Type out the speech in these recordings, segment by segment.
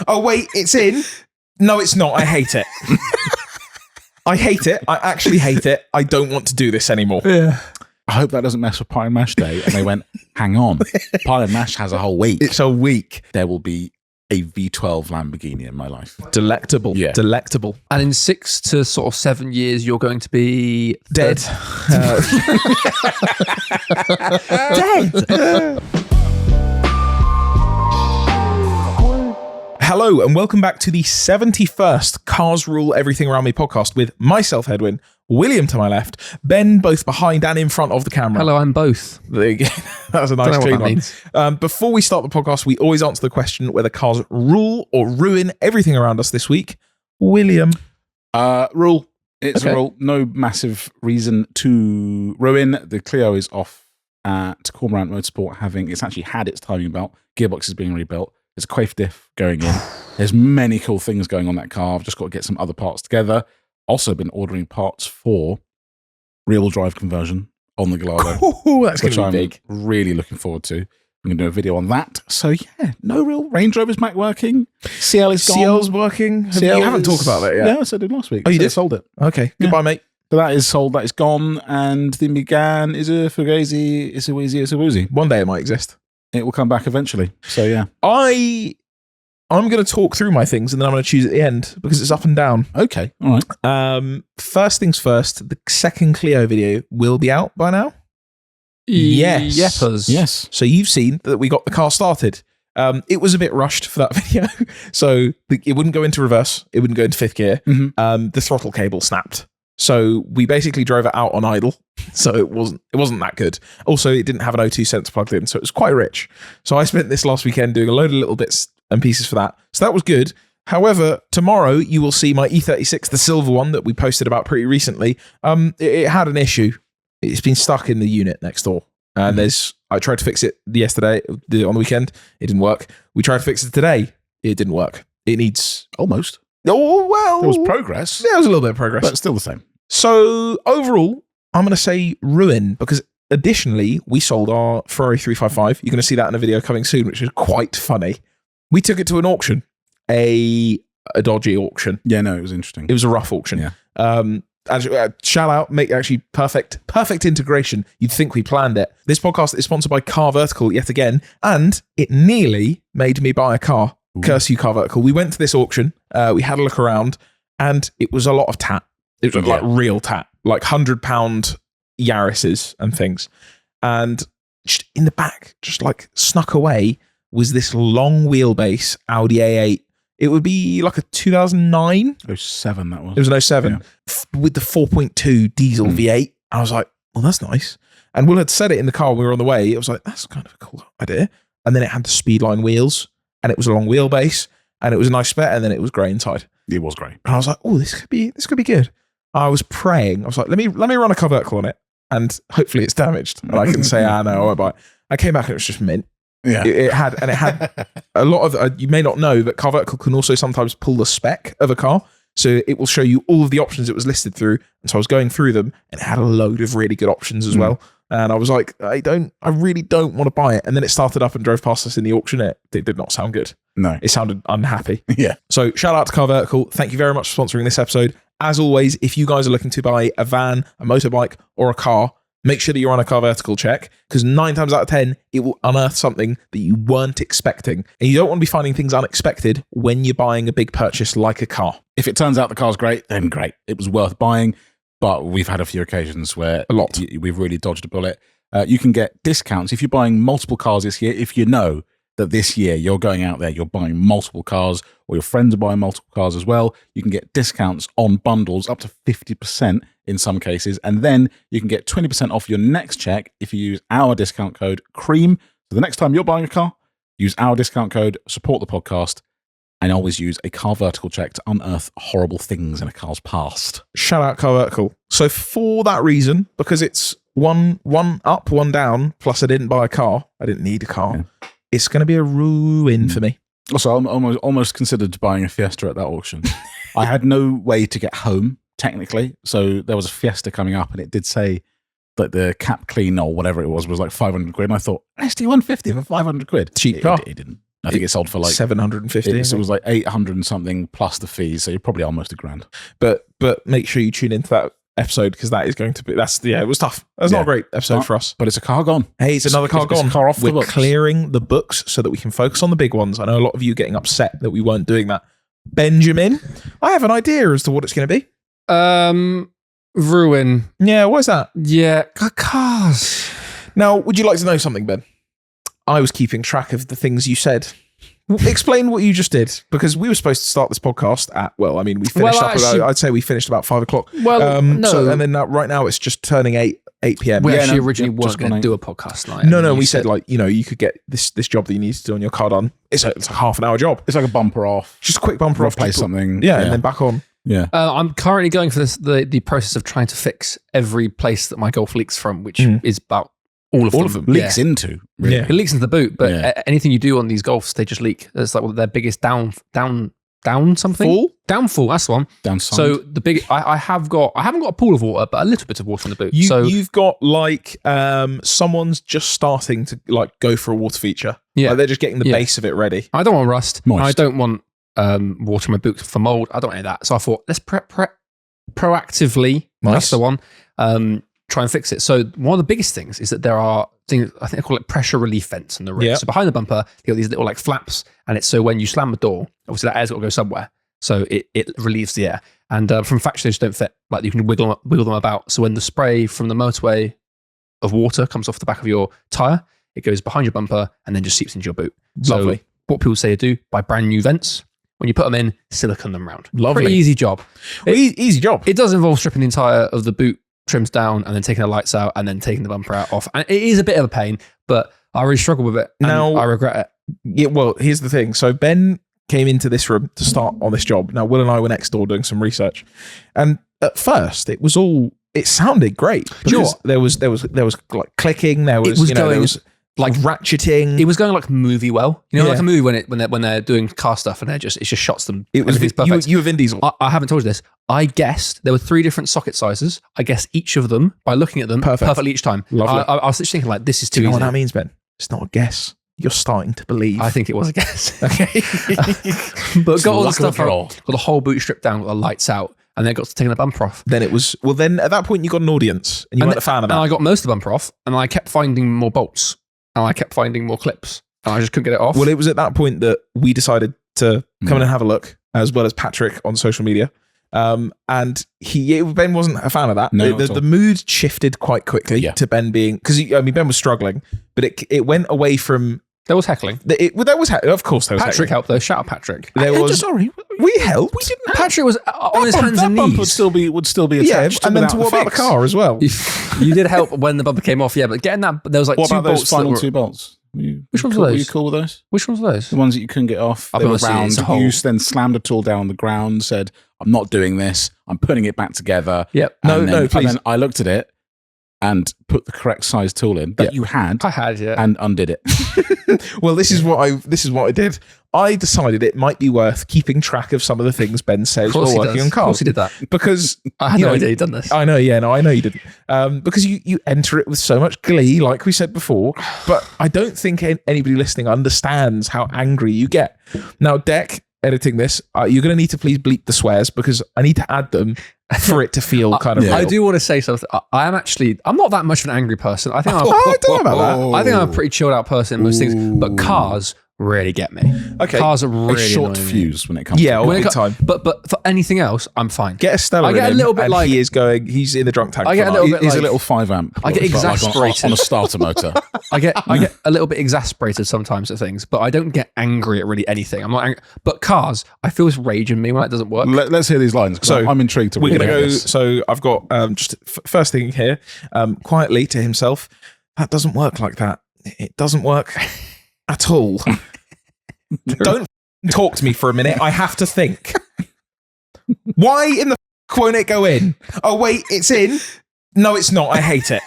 Oh, wait, it's in? No, it's not. I hate it. I hate it. I actually hate it. I don't want to do this anymore. Yeah. I hope that doesn't mess with Pie and Mash Day. And they went, hang on, Pie and Mash has a whole week. It's a week. There will be a V12 Lamborghini in my life. Delectable. Yeah. Delectable. And in 6 to sort of 7 years, you're going to be Dead. Dead. Hello and welcome back to the 71st Cars Rule Everything Around Me podcast with myself, Edwin, William to my left, Ben both behind and in front of the camera. Hello, I'm both. There you go. That was a nice clean one. Before we start the podcast, we always answer the question whether cars rule or ruin everything around us this week. William. Rule. It's a rule. No massive reason to ruin. The Clio is off at Cormorant Motorsport it's actually had its timing belt. Gearbox is being rebuilt. There's a quaif diff going in. There's many cool things going on that car. I've just got to get some other parts together. Also been ordering parts for rear-wheel drive conversion on the Gallardo. Ooh, that's going to be big. Really looking forward to. I'm going to do a video on that. So yeah, no real. Range Rover's back working. CL is gone. CL's working. You haven't talked about that yet. Yeah, I did last week. Oh, you did? Sold it. Okay. Goodbye, mate. So that is sold. That is gone. And the Megane is a fugazi. It's a wheezy. It's a woozy. One day it might exist. It will come back eventually. So yeah. I'm going to talk through my things and then I'm going to choose at the end because it's up and down. Okay. All right. First things first, the second Clio video will be out by now. Yes. Yes. So you've seen that we got the car started. It was a bit rushed for that video. So it wouldn't go into reverse. It wouldn't go into fifth gear. Mm-hmm. The throttle cable snapped. So we basically drove it out on idle. So it wasn't that good. Also, it didn't have an O2 sensor plugged in, so it was quite rich. So I spent this last weekend doing a load of little bits and pieces for that. So that was good. However, tomorrow you will see my E36, the silver one that we posted about pretty recently. It had an issue. It's been stuck in the unit next door. And I tried to fix it yesterday on the weekend. It didn't work. We tried to fix it today. It didn't work. It needs almost. Oh, well. There was progress. There was a little bit of progress. But still the same. So overall, I'm going to say ruin because additionally, we sold our Ferrari 355. You're going to see that in a video coming soon, which is quite funny. We took it to an auction, a dodgy auction. Yeah, no, it was interesting. It was a rough auction. Yeah. Shout out, perfect integration. You'd think we planned it. This podcast is sponsored by Car Vertical yet again, and it nearly made me buy a car. Ooh. Curse you, Car Vertical. We went to this auction, we had a look around, and it was a lot of tat. It was like real tat, like £100 Yaris's and things. And just in the back, just like snuck away, was this long wheelbase Audi A8. It would be like a 2009? 07 that was. It was an 07 with the 4.2 diesel V8. And I was like, well, that's nice. And Will had said it in the car when we were on the way. It was like, that's kind of a cool idea. And then it had the Speedline wheels and it was a long wheelbase and it was a nice spec and then it was grey inside. It was grey. And I was like, oh, this could be good. I was praying. I was like, let me run a Car Vertical on it and hopefully it's damaged. And I can say, no, I won't buy it. I came back and it was just mint. Yeah, it had a lot of. You may not know, but Car Vertical can also sometimes pull the spec of a car, so it will show you all of the options it was listed through. And so I was going through them, and it had a load of really good options as well. And I was like, I really don't want to buy it. And then it started up and drove past us in the auction. It did not sound good. No, it sounded unhappy. Yeah. So shout out to Car Vertical. Thank you very much for sponsoring this episode. As always, if you guys are looking to buy a van, a motorbike, or a car, make sure that you're on a Car Vertical check because 9 times out of 10, it will unearth something that you weren't expecting. And you don't want to be finding things unexpected when you're buying a big purchase like a car. If it turns out the car's great, then great. It was worth buying, but we've had a few occasions where we've really dodged a bullet. You can get discounts if you're buying multiple cars this year. If you know that this year you're going out there, you're buying multiple cars or your friends are buying multiple cars as well, you can get discounts on bundles up to 50% in some cases. And then you can get 20% off your next check if you use our discount code C.R.E.A.M. So the next time you're buying a car, use our discount code, support the podcast, and always use a Car Vertical check to unearth horrible things in a car's past. Shout out Car Vertical. So for that reason, because it's one up, one down, plus I didn't buy a car, I didn't need a car, it's going to be a ruin for me. Also, I'm almost considered buying a Fiesta at that auction. I had no way to get home, technically. So there was a Fiesta coming up and it did say that the cap clean or whatever it was like 500 quid. And I thought, ST150 for 500 quid. Cheap car. It didn't. I think it sold for like 750. It was like 800 and something plus the fees, so you're probably almost £1,000. But make sure you tune into that episode because that is going to be it was tough. That's not a great episode for us. But it's a car gone. Hey, it's another car gone. It's a car off the We're books. clearing the books so that we can focus on the big ones. I know a lot of you getting upset that we weren't doing that. Benjamin, I have an idea as to what it's going to be. Ruin. Yeah, what is that? Yeah, cars. Now, would you like to know something, Ben? I was keeping track of the things you said. Explain what you just did, because we were supposed to start this podcast at, we finished I'd say we finished about 5 o'clock. Well, no. So, and then right now it's just turning 8 p.m. We actually originally weren't going to do a podcast night. No, we said you could get this job that you need to do on your car done. It's a half an hour job. It's like a bumper off. Just a quick bumper off. Play something. Yeah, and then back on. Yeah. I'm currently going for the process of trying to fix every place that my Golf leaks from, which is about all of them. Leaks into. Really. Yeah. It leaks into the boot, but anything you do on these Golfs, they just leak. It's like their biggest down something. Downfall, that's the one. Downside. So I haven't got a pool of water, but a little bit of water in the boot. You've got someone's just starting to go for a water feature. Yeah. Like they're just getting the base of it ready. I don't want rust. Moist. I don't want water in my boot for mold. I don't want any of that. So I thought, let's proactively, that's the one, try and fix it. So one of the biggest things is that there are things, I think they call it pressure relief vents in the rear. Yeah. So behind the bumper, you got these little flaps, and it's so when you slam the door, obviously that air's got to go somewhere. So it relieves the air. And from factory, they just don't fit. Like you can wiggle them about. So when the spray from the motorway of water comes off the back of your tyre, it goes behind your bumper and then just seeps into your boot. Lovely. So what people say to do, buy brand new vents. When you put them in, silicone them round. Lovely. Pretty easy job. Easy job. It does involve stripping the entire of the boot trims down and then taking the lights out and then taking the bumper out off. And it is a bit of a pain, but I really struggle with it. And Now, I regret it. Yeah, well, here's the thing. So Ben came into this room to start on this job. Now, Will and I were next door doing some research. And at first, it sounded great. Because there was like clicking, there was like ratcheting. It was going like movie well. Like a movie when they're doing car stuff and it just shots them. It was perfect. You were Vin Diesel. I haven't told you this. I guessed there were 3 different socket sizes. I guessed each of them by looking at them perfectly each time. Lovely. I was thinking this is too Do you know easy. what that means, Ben? It's not a guess. You're starting to believe. I think it was a guess. Okay. But got all the stuff out, got the whole boot stripped down, got the lights out, and then got to taking the bumper off. Then at that point you got an audience and you weren't a fan of that. And I got most of the bumper off, and I kept finding more bolts, and I kept finding more clips, and I just couldn't get it off. Well, it was at that point that we decided to come in and have a look, as well as Patrick on social media. And Ben wasn't a fan of that. No, the mood shifted quite quickly to Ben being, because Ben was struggling, but it went away from. There was heckling. Of course there was Patrick helped though. Shout out Patrick. Sorry, we helped. Patrick was on his hands and knees. Would still be attached. And then to what about the car as well? You did help when the bumper came off, but getting that, there was like what 2 about those bolts. Final 2 bolts? Which ones were are those? Were you cool with those? Which ones are those? The ones that you couldn't get off. They were round. You then slammed a tool down on the ground, said, I'm not doing this. I'm putting it back together. Yep. No, please. And then I looked at it and put the correct size tool in that you had. I had, yeah. And undid it. Well, this is what I did. I decided it might be worth keeping track of some of the things Ben says while working on cars. Of course he did that. Because I had no idea he'd done this. I know, I know you didn't. Because you enter it with so much glee, like we said before, but I don't think anybody listening understands how angry you get. Now, Deck, editing this, you're going to need to please bleep the swears because I need to add them for it to feel kind of real. I do want to say something. I'm not that much of an angry person. I think I don't know about that. I think I'm a pretty chilled out person in most things, but cars really get me. Okay. Cars are really a short annoying fuse when it comes to big time. But for anything else, I'm fine. Get a Stella. I get a little bit like he's in the drunk tank. I get a little bit He's like a little 5 amp. I get exasperated on a starter motor. I get a little bit exasperated sometimes at things, but I don't get angry at really anything. I'm not angry. But cars, I feel this rage in me when it doesn't work. Let's hear these lines. So I'm intrigued to read. We're going to go. This. So I've got just first thing here, quietly to himself. That doesn't work like that. It doesn't work at all. Don't talk to me for a minute. I have to think. Why in the won't it go in? Oh, wait, it's in. No, it's not. I hate it.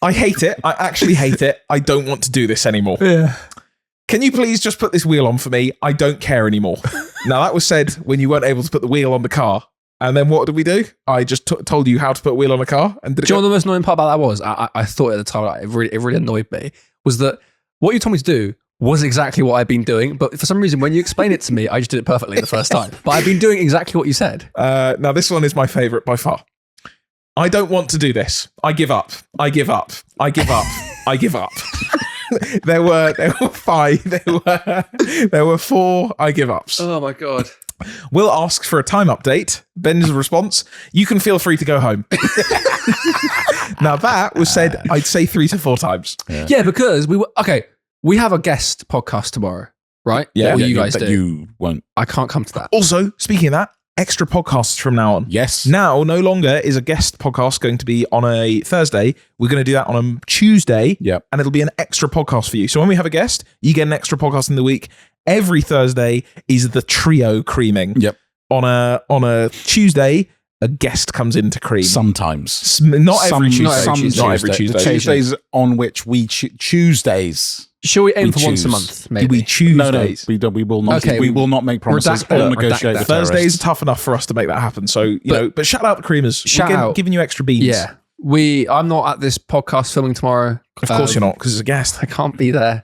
I hate it. I actually hate it. I don't want to do this anymore. Yeah. Can you please just put this wheel on for me? I don't care anymore. Now, that was said when you weren't able to put the wheel on the car. And then what did we do? I just told you how to put a wheel on a car. And did you know what the most annoying part about that was? I thought at the time, it really annoyed me, was that what you told me to do was exactly what I've been doing. But for some reason, when you explain it to me, I just did it perfectly the first time. But I've been doing exactly what you said. Now, this one is my favourite by far. I don't want to do this. I give up. I give up. I give up. I give up. There were 5. There were 4 I give ups. Oh my God. Will asks for a time update. Ben's response, you can feel free to go home. Now that was said, I'd say 3 to 4 times. Yeah, because we have a guest podcast tomorrow, right? Yeah. What you guys do? You won't. I can't come to that. Also, speaking of that, extra podcasts from now on. Yes. Now, no longer is a guest podcast going to be on a Thursday. We're going to do that on a Tuesday. Yep. And it'll be an extra podcast for you. So when we have a guest, you get an extra podcast in the week. Every Thursday is the trio creaming. Yep. On a Tuesday, a guest comes in to cream. Sometimes. Not every Tuesday. Not every Tuesday. The Tuesdays on which we Tuesdays. Shall we aim for choose. once a month? Maybe We choose No, days. we will not. Okay, we will not make promises redact or that. negotiate. Redact with that. Thursdays terrorists. are tough enough for us to make that happen. So, but shout out the creamers. Shout out. Giving you extra beans. Yeah. I'm not at this podcast filming tomorrow. Of course you're not, because it's a guest. I can't be there.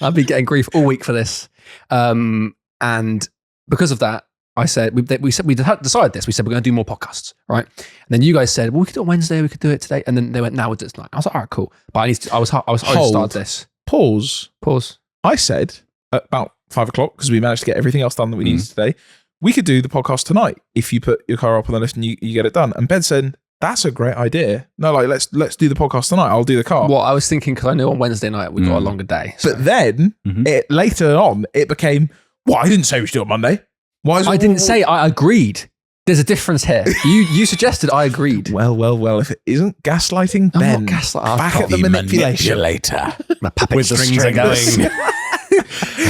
I'll be getting grief all week for this. And because of that, I said, we decided this. We said, we're going to do more podcasts, right? And then you guys said, well, we could do it Wednesday, we could do it today. And then they went, now we'll do it tonight. I was like, all right, cool. But I was start this. Pause. I I said at about 5 o'clock, because we managed to get everything else done that we needed today, we could do the podcast tonight if you put your car up on the list and you get it done. And Ben said, that's a great idea. No, like let's do the podcast tonight. I'll do the car. Well, I was thinking, because I know on Wednesday night we got a longer day. So. But then later on, it became, well, I didn't say we should do it Monday. Why is I didn't say I agreed. There's a difference here. You suggested I agreed. Well, if it isn't gaslighting Ben, I'm not gaslighting. back at the manipulation. My puppet With the strings are going. strings.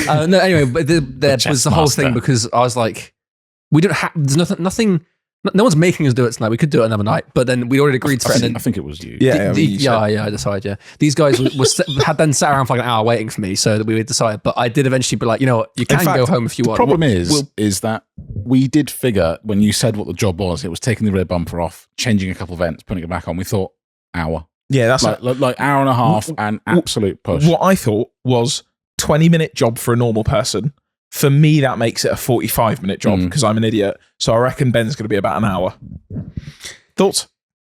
No, anyway, but there was the whole thing because I was like, we don't have. There's nothing. No one's making us do it tonight. We could do it another night, but then we already agreed to it. And I think it was you. Yeah, I decided. Yeah, these guys had then sat around for like an hour waiting for me so that we would decide. But I did eventually be like, you know what, you can go home if you want. The problem is that we did figure when you said what the job was, it was taking the rear bumper off, changing a couple of vents, putting it back on. We thought hour. Yeah, that's like hour and a half and absolute push. What I thought was 20-minute job for a normal person. For me, that makes it a 45-minute job because I'm an idiot. So I reckon Ben's going to be about an hour. Thoughts?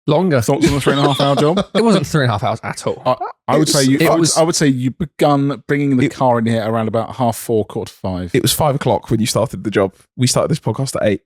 Longer. Thoughts on the 3.5 hour job? It wasn't 3.5 hours at all. I would say you begun bringing the car in here around about 4:30, 4:45. It was 5 o'clock when you started the job. We started this podcast at 8.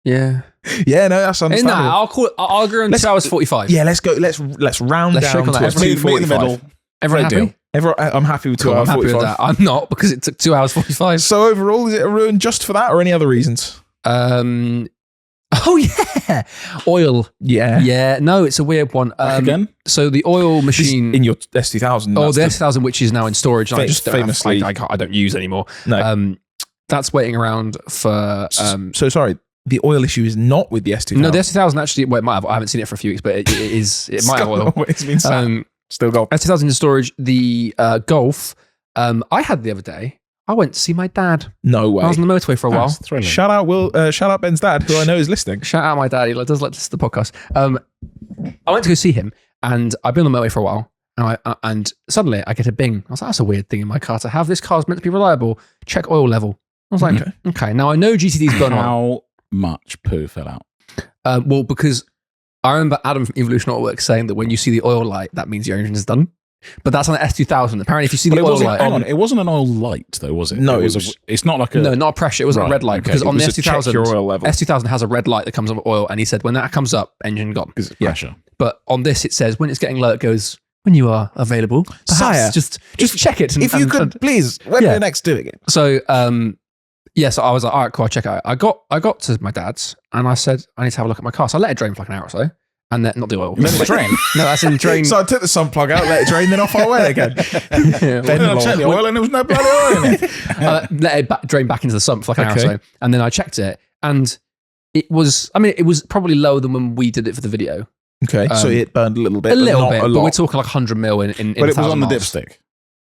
Yeah. Yeah, no, that's understandable. I'll agree on 2 hours 45. Yeah, let's go. Let's round Let's down shake on to that. a Meet in the 2:45. middle. Everyone Great happy? deal. I'm happy with 2 Cool, hours I'm happy 45. with that. I'm not, because it took 2 hours 45. So overall, is it a ruin just for that or any other reasons? Oh yeah, oil. Yeah. No, it's a weird one. Again? So the oil machine In your S2000. Oh, that's the S2000, which is now in storage, and I just famously- I don't use anymore. No. That's waiting around for. So sorry, the oil issue is not with the S2000. No, the S2000 actually. Well, it might have. I haven't seen it for a few weeks, but it is. It might have oil. It's been sat. Still got. S2000 in storage. The Golf. I had the other day. I went to see my dad. No way. I was on the motorway for a while. That's thrilling. Shout out Ben's dad, who I know is listening. Shout out my dad. He does listen to the podcast. I went to go see him, and I've been on the motorway for a while. And suddenly I get a bing. I was like, that's a weird thing in my car to have. This car's meant to be reliable. Check oil level. I was like, okay. Now I know GTD's gone on. How much poo fell out? Well, because I remember Adam from Evolution Autoworks saying that when you see the oil light, that means your engine is done. But that's on the S2000. Apparently, if you see the oil light, Hang on, it wasn't an oil light though, was it? No, it's not like a. No, not a pressure. It wasn't a red light because on the check your oil level. S2000 has a red light that comes on oil, and he said when that comes up, engine gone. Because it's pressure. But on this, it says when it's getting low, it goes when you are available. Perhaps Sire, just check it. If you could, please, when Yeah. we're next doing it. So, so I was like, all right, cool, I'll check it out. I got to my dad's, and I said I need to have a look at my car. So I let it drain for like an hour or so, and then not the oil. Let it drain. No, that's in drain. So I took the sun plug out, let it drain, then off I went again. Then I checked the oil and there was no bloody oil in it. Let it drain back into the sump for like an hour or so, and then I checked it, and it was probably lower than when we did it for the video. Okay, so it burned a little bit, A little but not bit, a but lot. we're talking like 100 mil in But it was 1,000 on the miles. dipstick.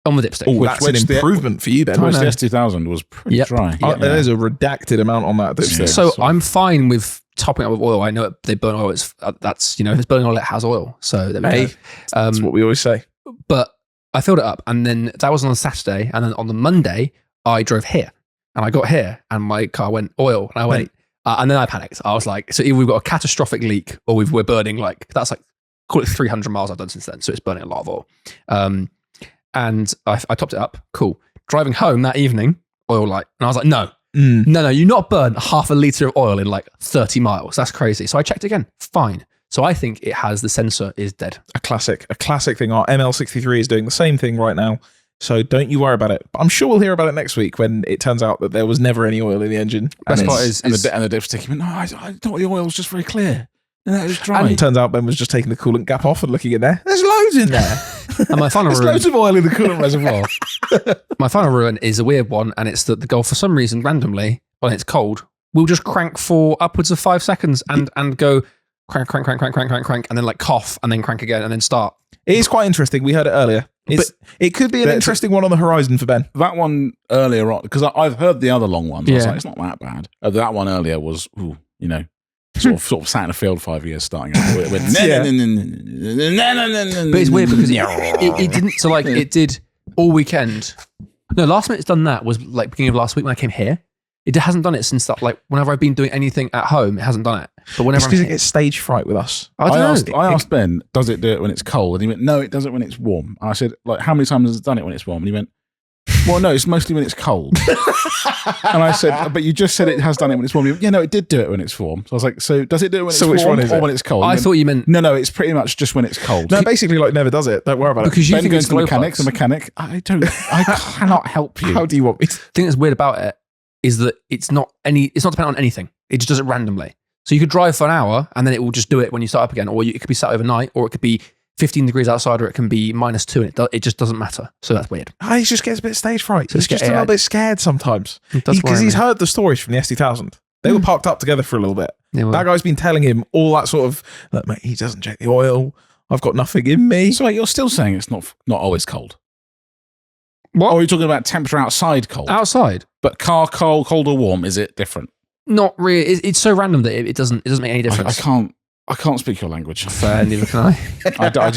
On the dipstick. Oh, that's an which the- improvement for you, Ben. I Whereas know. the S2000 was pretty dry. There's a redacted amount on that dipstick. So I'm fine with topping up with oil. I know they burn oil. It's that's if it's burning oil, it has oil. So there we go. That's what we always say. But I filled it up, and then that was on a Saturday, and then on the Monday I drove here, and I got here, and my car went oil, and I went, and then I panicked. I was like, so either we've got a catastrophic leak, or we're burning that's like call it 300 miles I've done since then. So it's burning a lot of oil. And I topped it up. Cool. Driving home that evening, oil light, and I was like, no, you not burn half a litre of oil in like 30 miles. That's crazy. So I checked again. Fine. So I think it has the sensor is dead. A classic thing. Our ML63 is doing the same thing right now. So don't you worry about it. But I'm sure we'll hear about it next week when it turns out that there was never any oil in the engine. Best part is the dipstick went, no, I thought the oil was just very clear. And that was dry. And it turns out Ben was just taking the coolant gap off and looking in there. There's loads in there. And my final There's ruin, loads of oil in the coolant reservoir. my final ruin is a weird one, and it's that the Golf, for some reason, randomly, when it's cold, will just crank for upwards of 5 seconds and go crank, and then like cough, and then crank again, and then start. It is quite interesting. We heard it earlier. It could be an interesting one on the horizon for Ben. That one earlier on, because I've heard the other long ones. I was like, it's not that bad. That one earlier was, sort of sat in a field 5 years starting out. But it's weird because it didn't. So like it did all weekend. No, last minute it's done that was like beginning of last week when I came here. It hasn't done it since that. Like whenever I've been doing anything at home, it hasn't done it. But whenever because it gets stage fright with us. I asked Ben, does it do it when it's cold? And he went, no, it does it when it's warm. And I said, like, how many times has it done it when it's warm? And he went, well, no, it's mostly when it's cold. And I said, but you just said it has done it when it's warm. He went, yeah, no, it did do it when it's warm. So I was like, so does it do it when it's warm or when it's cold? I thought you meant... No, it's pretty much just when it's cold. No, basically like never does it. Don't worry about it. Because you Ben think goes it's to the mechanic. I cannot help you. How do you want me to? The thing that's weird about it is that it's not dependent on anything. It just does it randomly. So you could drive for an hour and then it will just do it when you start up again, or it could be sat overnight, or it could be 15 degrees outside, or it can be -2, and it just doesn't matter. So that's weird. He just gets a bit stage fright. So he's just a little bit scared sometimes. Because he's heard the stories from the SD1000. They were parked up together for a little bit. That guy's been telling him all that sort of, look, mate, he doesn't check the oil. I've got nothing in me. So you're still saying it's not always cold? What? Or are you talking about temperature outside cold? Outside. But car cold or warm, is it different? Not really. It's so random that it doesn't make any difference. I can't speak your language. Fair, neither can I.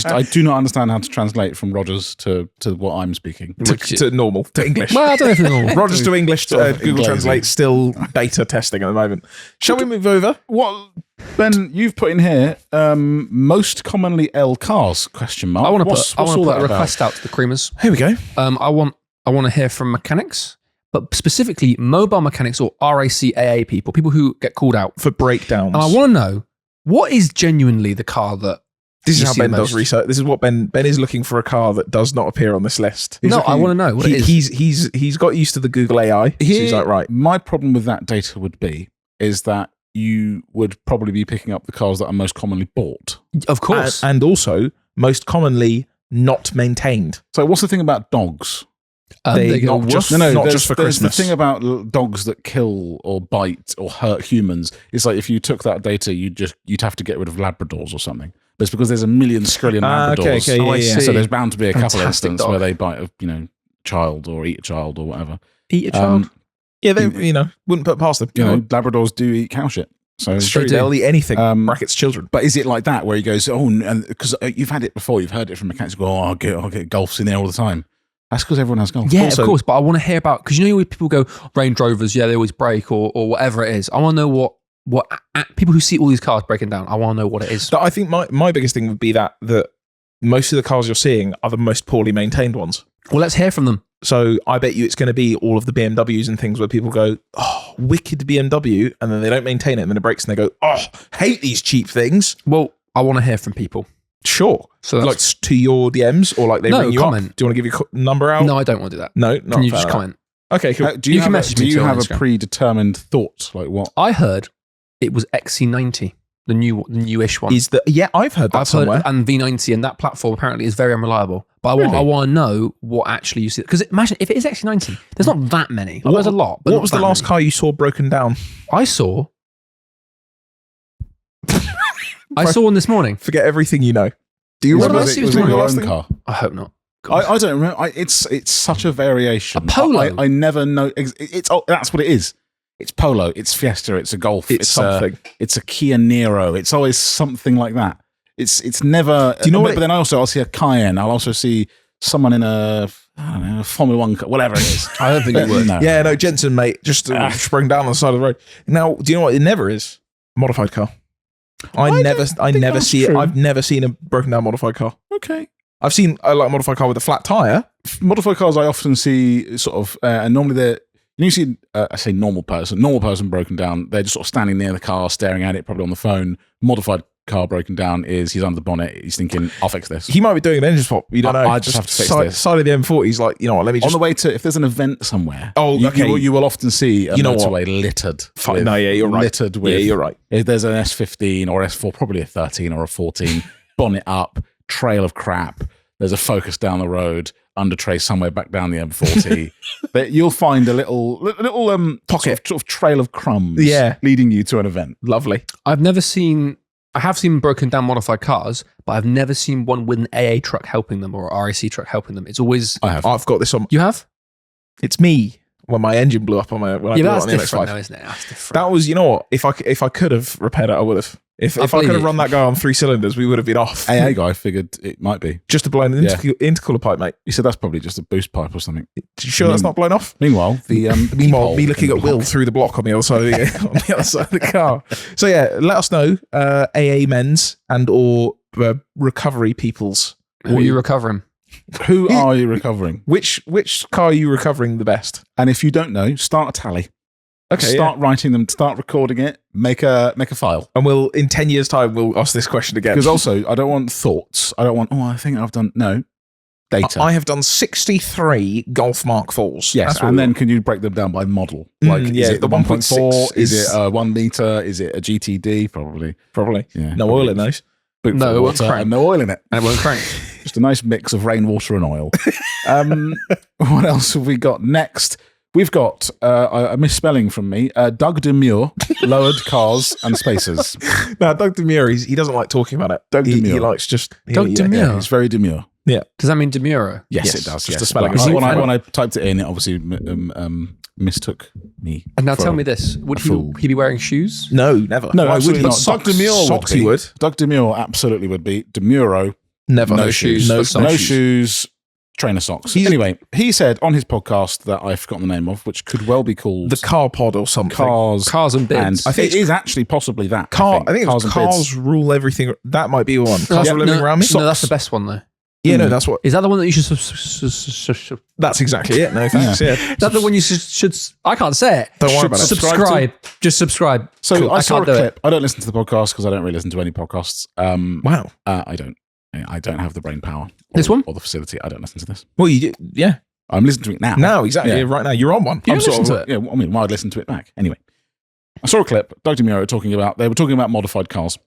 I do not understand how to translate from Rogers to what I'm speaking. To normal, to English. Well, I don't know if it's normal. Rogers to English, Google Translate, still beta testing at the moment. Shall we move over? What, Ben, you've put in here, most commonly L cars, question mark. I want to put a about? request out to the creamers. Here we go. I want to hear from mechanics, but specifically mobile mechanics or RACAA people who get called out for breakdowns. And I want to know, what is genuinely the car that... This is how Ben does research. This is what Ben is looking for, a car that does not appear on this list. I want to know what it is. He's got used to the Google AI. So he's like, right. My problem with that data is that you would probably be picking up the cars that are most commonly bought. Of course. And also most commonly not maintained. So what's the thing about dogs? Not just for Christmas. The thing about dogs that kill or bite or hurt humans is like if you took that data, you'd have to get rid of Labradors or something. But it's because there's a million skrillion Labradors. Okay, so there's bound to be a couple of instances where they bite a child or eat a child or whatever. Eat a child? Yeah, they wouldn't put past them. Labradors do eat cow shit. So it's true. They'll eat anything. Brackets children. But is it like that where he goes, and because you've had it before, you've heard it from mechanics. Go, I'll get Golfs in there all the time. That's because everyone has Golf. Yeah, also, of course. But I want to hear about, because people go Range Rovers. Yeah, they always break or whatever it is. I want to know what people who see all these cars breaking down. I want to know what it is. I think my biggest thing would be that most of the cars you're seeing are the most poorly maintained ones. Well, let's hear from them. So I bet you it's going to be all of the BMWs and things where people go, oh, wicked BMW, and then they don't maintain it, and then it breaks, and they go, oh, hate these cheap things. Well, I want to hear from people. Sure. So like to your DMs, or like they ring you comment. Up? Do you want to give your number out? No, I don't want to do that. No, can you just comment? Okay, cool. Do you have a predetermined thought? Like what? I heard it was XC90, the newish one. I've heard that somewhere. And V90, and that platform apparently is very unreliable. But I want to know what actually you see. Because imagine if it is XC90, there's not that many. There's a lot. But what was the last car you saw broken down? I saw one this morning. Forget everything you know. Do you remember? Was it your own car? I hope not. I don't remember. It's such a variation. A Polo. I never know. That's what it is. It's Polo, it's Fiesta, it's a Golf, It's something. It's a Kia Niro. It's always something like that. It's never. Do you know what? But then I'll see a Cayenne. I'll also see someone in a Formula One, whatever it is. I don't think it would. No. Yeah, no, Jensen, mate, just sprung down on the side of the road. Now, do you know what? It never is modified car. I never see it. true. I've never seen a broken down modified car. Okay. I've seen a modified car with a flat tire. Modified cars I often see sort of, and normally they're, you see, I say normal person broken down, they're just sort of standing near the car, staring at it, probably on the phone. Modified car broken down is he's under the bonnet, he's thinking, I'll fix this. He might be doing an engine swap. You don't know. I just have to fix this. Side of the M40, he's like, you know what, let me just... On the way to, if there's an event somewhere, okay. you will often see a You know what? motorway littered. No, yeah, you're right. Littered with, Yeah, you're right. If there's an S15 or S4, probably a 13 or a 14, bonnet up, trail of crap, there's a Focus down the road, under tray somewhere back down the M40. But you'll find a little Pocket. sort of trail of crumbs leading you to an event. Lovely. I have seen broken down modified cars, but I've never seen one with an AA truck helping them or a RAC truck helping them. It's always... I have. I've got this on... You have? It's me when my engine blew up on my... When I blew that's up on the different MX-5. though, isn't it? That's different. That was, you know what? If I could have repaired it, I would have. If I believe could have you. run that guy on 3 cylinders, we would have been off. AA guy figured it might be. Just a blown intercooler pipe, mate. He said that's probably just a boost pipe or something. You sure that's not blown off? Meanwhile, the Meanwhile, peephole me looking in at the Will block. through the block on the other side of the, on the other side of the car. So yeah, let us know, AA men's and or recovery peoples. Who are you recovering? Who are you recovering? Which car are you recovering the best? And if you don't know, start a tally. Okay, Start writing them, start recording it, make a file. And we'll in 10 years' time we'll ask this question again. Because also, I don't want thoughts. I don't want, I think I've done, no. Data. I have done 63 Golf Mark IVs. Yes, That's what and we then want. can you break them down by model? yeah, is it the 1.4? Is is- it a 1 litre? Is it a GTD? Probably. Probably. Yeah, No probably. oil in those. Boot No, full it of won't water crank. and no oil in it. And it won't crank. Just a nice mix of rainwater and oil. What else have we got next? We've got a misspelling from me. Doug DeMuro, lowered cars and spacers. No, Doug DeMuro, he doesn't like talking about it. Doug He DeMuro. likes just... Doug DeMuro? Yeah, it's very demure. Does that mean DeMuro? Yes, Yes, it does. just Yes. a spelling But mistake. when I typed it in, it obviously mistook me. And now for tell me this: would a fool. he be wearing shoes? No, never. No, Why absolutely would not. he? Doug DeMuro Socks would he be. would. Doug DeMuro absolutely would be. DeMuro, Never. no shoes. No, No shoes, trainer socks. Anyway, he said on his podcast that I've forgotten the name of, which could well be called The Car Pod or something. Cars and and bids. I think it is actually possibly that. I think it's and bids. Cars Rule Everything. That might be one. Cars Rule Everything Around Me? No, that's the best one though. Yeah, no, that's what. Is that the one that you should? Is That's exactly it. No, thanks. Yeah. that the one you should? I can't say it. Don't worry Should about it. Subscribe. Just subscribe. So Cool. I saw a can't do clip. I don't listen to the podcast because I don't really listen to any podcasts. Wow. I don't. I don't have the brain power. This one? or the facility. I don't listen to this. Well, you did. Yeah. I'm listening to it now. Now, exactly. Yeah. Yeah, right now. You're on one. You I'm don't sort listen of. to it. Yeah, I mean, why I'd listen to it back. Anyway, I saw a clip, Doug DeMuro they were talking about modified cars.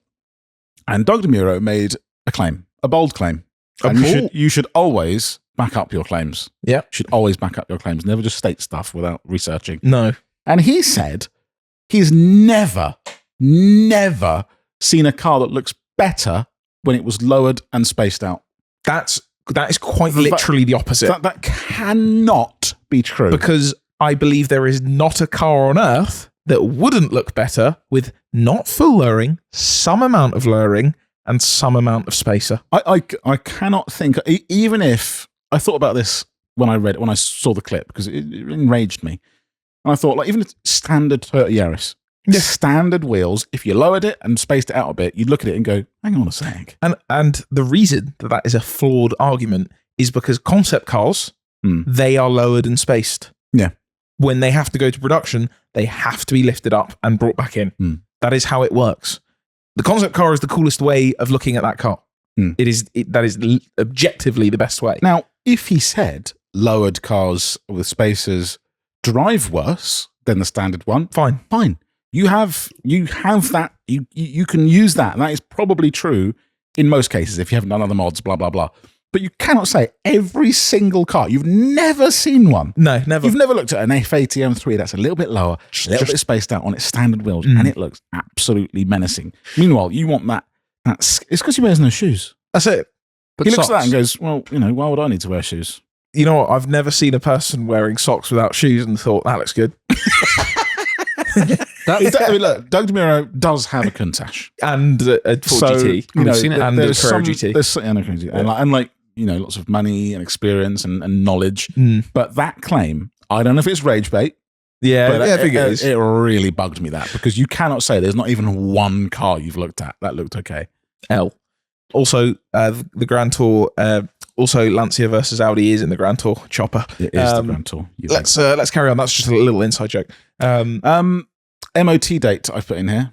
And Doug DeMuro made a claim, a bold claim. And you should always back up your claims. Yeah. You should always back up your claims. Never just state stuff without researching. No. And he said he's never seen a car that looks better when it was lowered and spaced out. That is quite literally the opposite. That cannot be true. Because I believe there is not a car on earth that wouldn't look better with not full lowering, some amount of lowering, and some amount of spacer. I cannot think, even if I thought about this when I saw the clip, because it enraged me. And I thought, like, even a standard Toyota Yaris, standard wheels, if you lowered it and spaced it out a bit, you'd look at it and go, hang on a sec. And the reason that is a flawed argument is because concept cars, they are lowered and spaced. Yeah. When they have to go to production, they have to be lifted up and brought back in. That is how it works. The concept car is the coolest way of looking at that car. That is objectively the best way. Now, if he said lowered cars with spacers drive worse than the standard one, fine. You have that. You can use that. That is probably true in most cases if you haven't done other mods, blah, blah, blah. But you cannot say every single car. You've never seen one. No, never. You've never looked at an F80 M3 that's a little bit lower, a little bit spaced out on its standard wheels, and it looks absolutely menacing. Meanwhile, you want that. It's because he wears no shoes. That's it. But He looks at that socks. and goes, well, why would I need to wear shoes? You know what? I've never seen a person wearing socks without shoes and thought, that looks good. Look, Doug DeMuro does have a Countach and a Ford GT. We've seen it. And a Ferrari GT. And like lots of money and experience and knowledge. But that claim, I don't know if it's rage bait. Yeah, I think it is. It really bugged me that, because you cannot say there's not even one car you've looked at that looked okay. Also, the Grand Tour. Also, Lancia versus Audi is in the Grand Tour chopper. It is the Grand Tour. Let's carry on. That's just a little inside joke. MOT date I've put in here.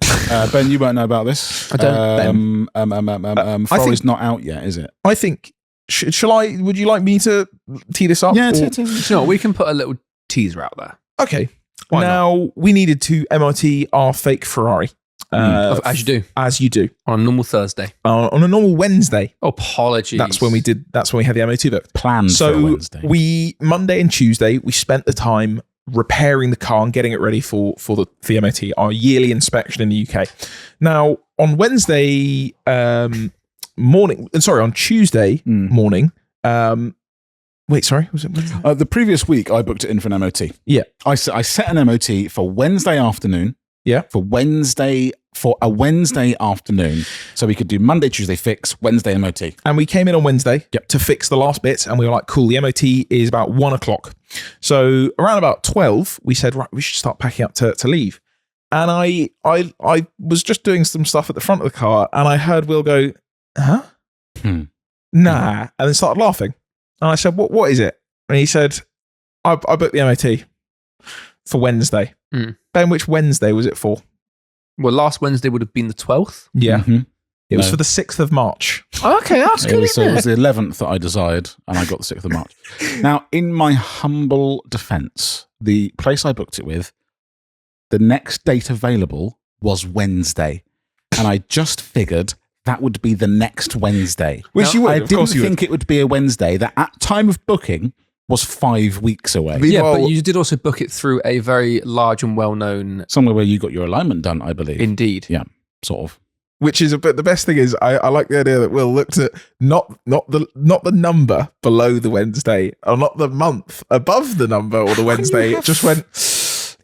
Ben, you won't know about this. I don't. Ferrari's not out yet, is it? I think. Shall I? Would you like me to tee this up? Yeah, We can put a little teaser out there. Okay. Now, we needed to MOT our fake Ferrari. As you do. As you do. On a normal Thursday. On a normal Wednesday. Oh, apologies. That's when we had the MOT booked. Planned for a Wednesday. Monday and Tuesday, we spent the time repairing the car and getting it ready for the MOT, our yearly inspection in the UK. Now, on Wednesday morning, on Tuesday morning, was it Wednesday? The previous week, I booked it in for an MOT. Yeah. I set an MOT for Wednesday afternoon. Yeah. For a Wednesday afternoon. So we could do Monday, Tuesday fix, Wednesday MOT. And we came in on Wednesday to fix the last bits, and we were like, cool, the MOT is about 1 o'clock. So around about 12, we said, right, we should start packing up to leave. And I was just doing some stuff at the front of the car, and I heard Will go, huh? Nah. And then started laughing. And I said, what is it? And he said, I booked the MOT for Wednesday. Ben, which Wednesday was it for? Well, last Wednesday would have been the 12th. Yeah. It was for the 6th of March. Okay, that's good. It was the 11th that I desired, and I got the 6th of March. Now, in my humble defense, the place I booked it with, the next date available was Wednesday. And I just figured that would be the next Wednesday. Which you would, I didn't think it would be a Wednesday that at time of booking was 5 weeks away. Yeah, but you did also book it through a very large and well-known... Somewhere where you got your alignment done, I believe. Indeed. Yeah, sort of. Which is the best thing is I like the idea that Will looked at not the number below the Wednesday, or not the month above the number or the Wednesday. It just went,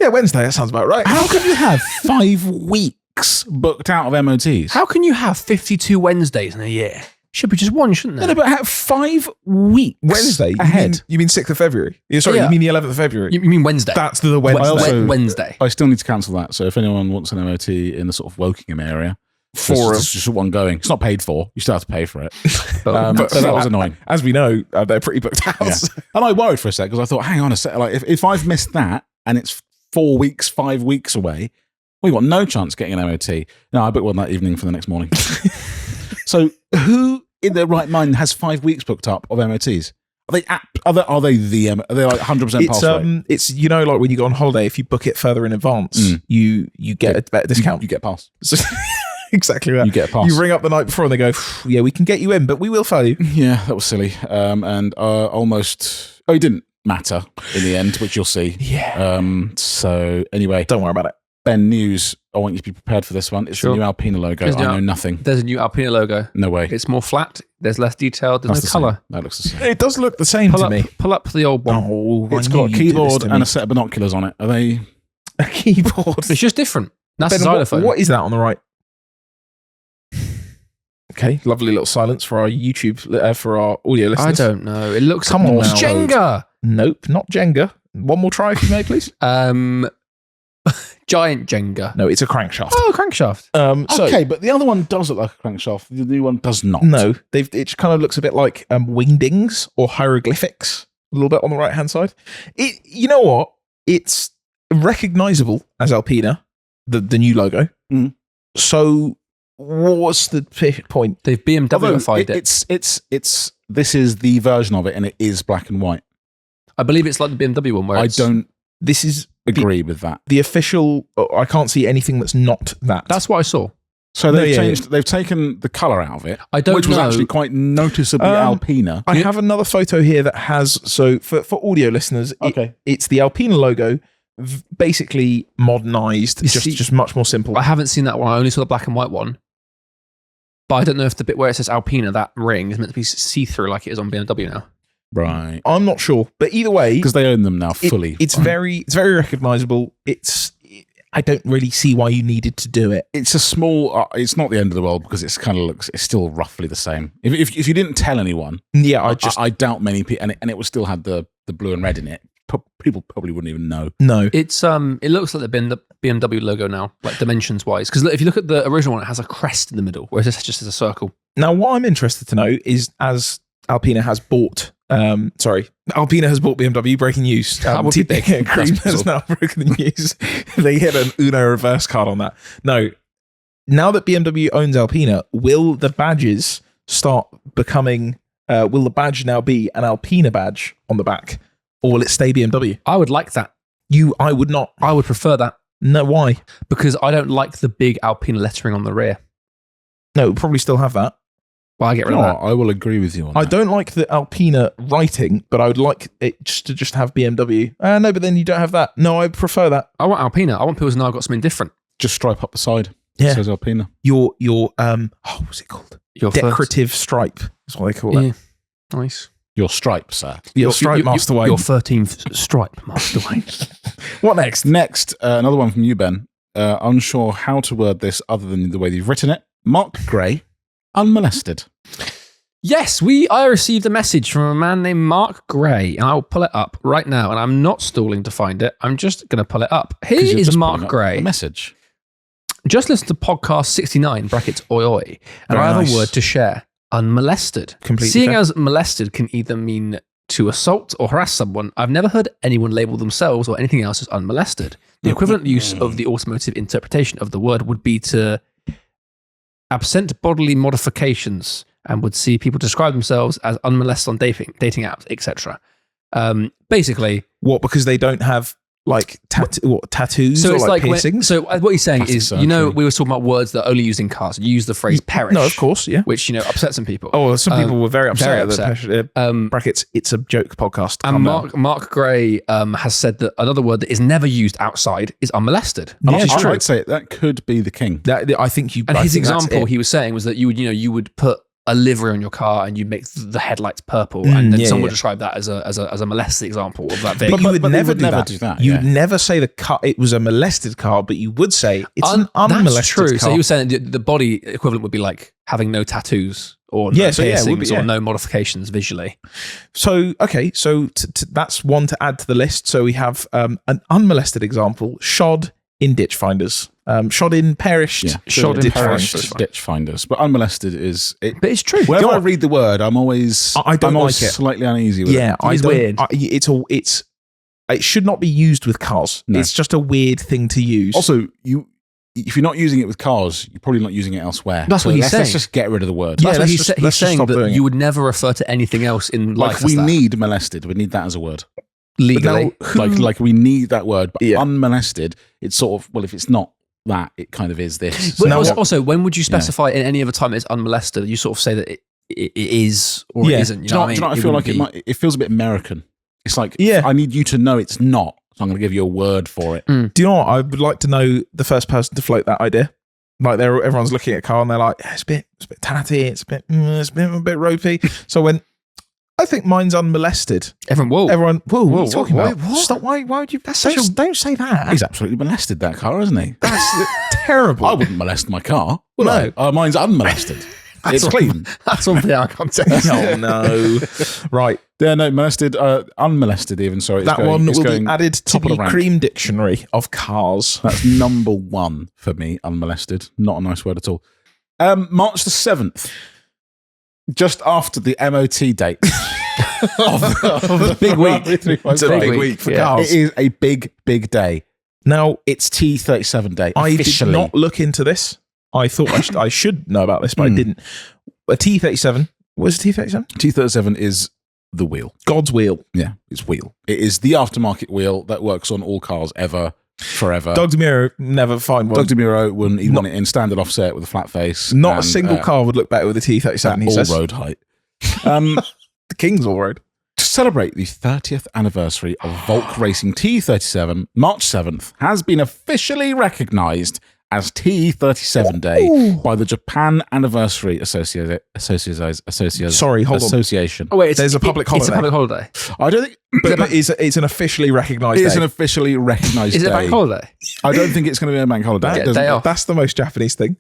yeah, Wednesday, that sounds about right. How can you have 5 weeks booked out of MOTs? How can you have 52 Wednesdays in a year? Should be just one, shouldn't there? No, but have 5 weeks Wednesday ahead. You mean 6th of February? Sorry, Yeah. You mean the 11th of February? You mean Wednesday? That's the Wednesday. Wednesday. I still need to cancel that. So if anyone wants an MOT in the sort of Wokingham area, there's just one going. It's not paid for. You still have to pay for it. But that was annoying. As we know, they're pretty booked out. Yeah. And I worried for a sec because I thought, hang on a sec. Like if I've missed that and it's 4 weeks, 5 weeks away, we've got no chance getting an MOT. No, I booked one that evening for the next morning. So who in their right mind has 5 weeks booked up of MOTs? Are they like 100% pass rate? It's like when you go on holiday, if you book it further in advance, you get a better discount. You get a pass. So, exactly that. You get a pass. You ring up the night before and they go, yeah, we can get you in, but we will fail you. Yeah, that was silly. And almost, it didn't matter in the end, which you'll see. Yeah. So anyway. Don't worry about it. Ben, news. I want you to be prepared for this one. It's the new Alpina logo. I know nothing. There's a new Alpina logo. No way. It's more flat. There's less detail. There's no colour. That looks the same. It does look the same to me. Pull up the old one. Oh, it's got a keyboard and a set of binoculars on it. Are they? A keyboard? It's just different. That's Ben, the xylophone. What is that on the right? Okay, lovely little silence for our YouTube, for our audio listeners. I don't know. It looks Come on now. Jenga. Nope, not Jenga. One more try if you may, please. Giant Jenga. No, it's a crankshaft. Oh, crankshaft. Okay, but the other one does look like a crankshaft. The new one does not. No, it kind of looks a bit like wingdings or hieroglyphics, a little bit on the right hand side. You know what? It's recognizable as Alpina, the new logo. So what's the point? They've BMW-ified it. This is the version of it, and it is black and white. I believe it's like the BMW one, where I don't. This is agree with that. The official. I can't see anything that's not that. That's what I saw. So they've changed. They've taken the color out of it, which was actually quite noticeably Alpina. I have another photo here that has. So for audio listeners, it's the Alpina logo, basically modernized, just much more simple. I haven't seen that one. I only saw the black and white one. But I don't know if the bit where it says Alpina, that ring is meant to be see-through like it is on BMW now. Right. I'm not sure, but either way, because they own them now fully. It's very recognizable. I don't really see why you needed to do it. It's a small. It's not the end of the world because it's still roughly the same. If you didn't tell anyone, Yeah, I doubt many people, and it would still have the blue and red in it. People probably wouldn't even know. No, It's it looks like the BMW logo now, like dimensions wise. Because if you look at the original one, it has a crest in the middle, whereas this just is a circle. Now, what I'm interested to know is, as Alpina has bought, Alpina has bought BMW. Breaking news. That would be big. C.R.E.A.M has now broken the news. They hit an Uno reverse card on that. No, now that BMW owns Alpina, will the badges start becoming? Will the badge now be an Alpina badge on the back, or will it stay BMW? I would like that. I would not. I would prefer that. No, why? Because I don't like the big Alpina lettering on the rear. No, it'll probably still have that. Well, I get rid of that. I will agree with you on I that. don't like the Alpina writing, but I would like it just have BMW. No, but then you don't have that. No, I prefer that. I want Alpina. I want people to know I've got something different. Just stripe up the side. Yeah. It says Alpina. Your what's it called? Your Decorative stripe is what they call it. Nice. Your stripe, sir. Your stripe, Master Wayne. Your 13th stripe, Master Wayne. What next? Next, another one from you, Ben. Unsure how to word this other than the way you've written it. Mark Gray, unmolested. Yes, I received a message from a man named Mark Gray, and I will pull it up right now. And I'm not stalling to find it. I'm just going to pull it up. Here You're is just Mark pulling up Gray. a message. Just listen to podcast 69, brackets oi oi, and Very I have nice. a word to share. Unmolested. Completely Seeing fair. as molested can either mean to assault or harass someone, I've never heard anyone label themselves or anything else as unmolested. The equivalent use of the automotive interpretation of the word would be to absent bodily modifications, and would see people describe themselves as unmolested on dating apps, etc. Basically, What? Because they don't have like tattoos so or it's like like piercings? what he's saying Plastic is, surgery. we were talking about words that are only used in cars. You use the phrase perish. No, of course, yeah. Which upsets some people. Oh, well, some people were very upset. very at the upset. brackets. It's a joke podcast. And Calm down. Mark Gray has said that another word that is never used outside is unmolested. Yeah, Which is true. I'd say that could be the king. I think you. And I his think that's example it. he was saying was that you would put a livery on your car and you make the headlights purple, and then yeah, someone would yeah. describe that as a molested example of that But vehicle. you would but they never would do never that. do that, You'd yeah. never say the car. It was a molested car, but you would say it's an unmolested That's true. car. So he was saying the body equivalent would be like having no tattoos or no Yeah, so yeah, it would piercings be, yeah. or no modifications visually. So okay, so that's one to add to the list. So we have an unmolested example: shod in ditch finders, shod in perished, Shod in ditch perished. finders. ditch finders. But unmolested is it. But it's true. Whenever God. I read the word, I'm always I don't I'm always like it. slightly uneasy with Yeah, it. I It's don't. weird. It should not be used with cars. No. It's just a weird thing to use. Also, if you're not using it with cars, you're probably not using it elsewhere. That's what he's let's saying. just get rid of the word. Yeah, That's what let's he's just he's saying stop that doing you it. would never refer to anything else in life Like as we that. need molested. We need that as a word. legally. Like we need that word. But Yeah. unmolested, it's sort of, well, if it's not that, it kind of is this. But Now also, when would you specify in any other time it's unmolested? You sort of say that it is or Yeah. it isn't. Do you know what I feel like it feels a bit American. It's like, Yeah. I need you to know it's not, so I'm going to give you a word for it. Do you know what? I would like to know the first person to float that idea. Like everyone's looking at a car and they're like, it's a bit tatty, it's a bit ropey. So when I think mine's unmolested. Everyone, Whoa, what are you talking whoa, about? what? Stop! Why would you? Don't say that. He's absolutely molested that car, isn't he? That's terrible. I wouldn't molest my car. Would No. I? Mine's unmolested. It's clean. that's on VR context. Oh no! Right, Yeah, no, molested, unmolested even, sorry. that one it's will be going added to top of the the rank. cream dictionary of cars. That's number one for me, unmolested. Not a nice word at all. March the 7th, just after the MOT date of the big week. It's a Big big week, week for yeah. cars. It is a big, big day. Now, It's T37 day. I did officially. not look into this. I thought I should know about this, but I Hmm. didn't. A T37. What is a T37? T37 is the wheel. God's wheel. Yeah, it's wheel. It is the aftermarket wheel that works on all cars ever, forever. Doug DeMuro never find one. Doug DeMuro wouldn't. He'd Not- want it in standard offset with a flat face. Not a and, single car would look better with a T37. He all says road height. the King's all road. To celebrate the 30th anniversary of Volk Racing T37, March 7th has been officially recognised as T37 Day by the Japan Anniversary Association. Sorry, hold on. Association. Oh wait, There's a public holiday. It's a public holiday. I don't think, but it's an officially recognised day. it's an officially recognised Is day. it a bank holiday? I don't think it's going to be a bank holiday. Yeah, It doesn't- day off. That's the most Japanese thing.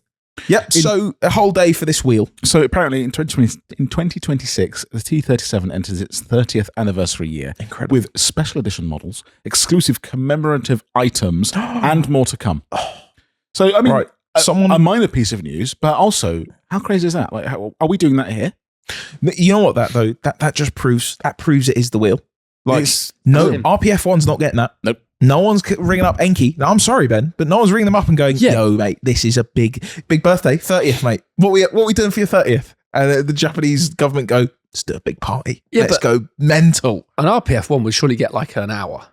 Yep. So a whole day for this wheel. So apparently in 2026, the T37 enters its 30th anniversary year. Incredible. With special edition models, exclusive commemorative items, and more to come. So, I mean, Right. a minor piece of news, but also, how crazy is that? Like, are we doing that here? You know what? That just proves it is the wheel. Like It's- no Brilliant. RPF1's not getting that. Nope. No one's ringing up Enki. No, I'm sorry, Ben, but no one's ringing them up and going, Yeah. "Yo, mate, this is a big birthday, 30th, mate. What we doing for your 30th?" And the Japanese government go, "Let's do a big party. Yeah, Let's but- go mental." An RPF1 would surely get like an hour.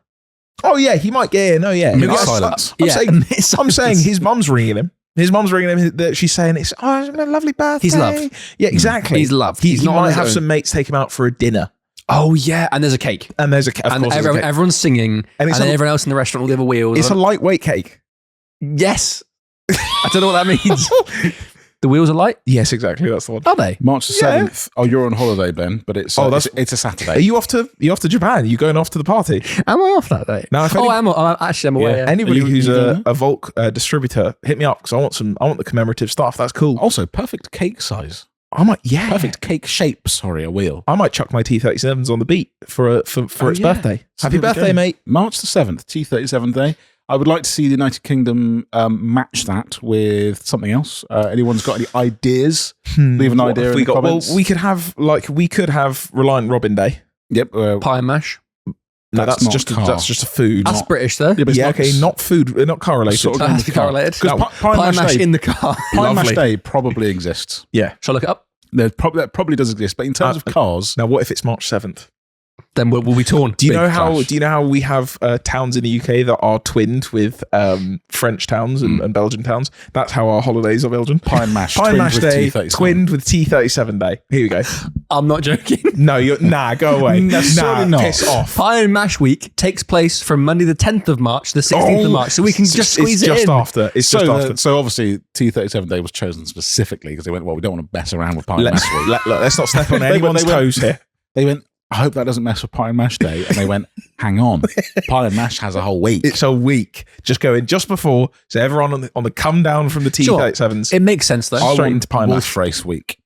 Oh yeah, he might get in. Oh yeah. Minute I'm- silence. I'm Yeah, saying, a minute I'm saying silence. his mum's ringing him. His mum's ringing him. That she's saying it's a lovely birthday. He's loved. Yeah, exactly. He's loved. He He's not on might his have own. some mates take him out for a dinner, Oh yeah, and there's a cake, and there's of and course there's a cake. everyone's singing, And and it's then a- everyone else in the restaurant will give a wheel. It's a lightweight cake. Yes. I don't know what that means. The wheels are light. Yes, exactly. That's the one. Are they? March the 7th. Oh, you're on holiday, Ben, but it's it's a Saturday. Are you off to Japan? Are you going off to the party? Am I off that day? Now, if Oh, any- I'm actually I'm away. Yeah. Yeah. Anybody Are you- who's you doing a Volk distributor, hit me up because I want the commemorative stuff. That's cool. Also, perfect cake size. I might Perfect cake shape, sorry, a wheel. I might chuck my T37s on the beat for its yeah. birthday. So Happy there we birthday, go. mate. March the 7th, T37 Day. I would like to see the United Kingdom match that with something else. Anyone's got any ideas? Leave an What idea have in we the got? comments. Well, we could have Reliant Robin Day. Yep. Pie and mash. No, That's that's not just car. that's just a food. That's British though. Yeah, but it's Yeah, not- okay, not food, not car related. Sort of That has to be correlated. Because No, Pie and Mash Day, in the car. Pie and Mash Lovely. Day probably exists. Yeah. Shall I look it up? That probably does exist. But in terms of cars, Now, what if it's March 7th? Then we'll be torn. Do you Big know how? clash. Do you know how we have towns in the UK that are twinned with French towns and Belgian towns? That's how our holidays are Belgian. Pie and Mash, Pie and twinned Mash with Day, T37. twinned with T37 Day. Here we go. I'm not joking. No, go away. No, certainly not. Piss off. Pie and Mash Week takes place from Monday the 10th of March to the 16th of March, so we can just squeeze it's it just in. after. It's just after. So obviously T37 Day was chosen specifically because they went, well, we don't want to mess around with Pie and Let's, Mash Week. let's not step on They went- anyone's they went- toes here. They went, I hope that doesn't mess with Pie and Mash Day. And they went, hang on, Pie and Mash has a whole week. It's a week. Just going just before, so everyone on the come down from the T37s. It makes sense though. I straight want into Pie and Wolf Race Week,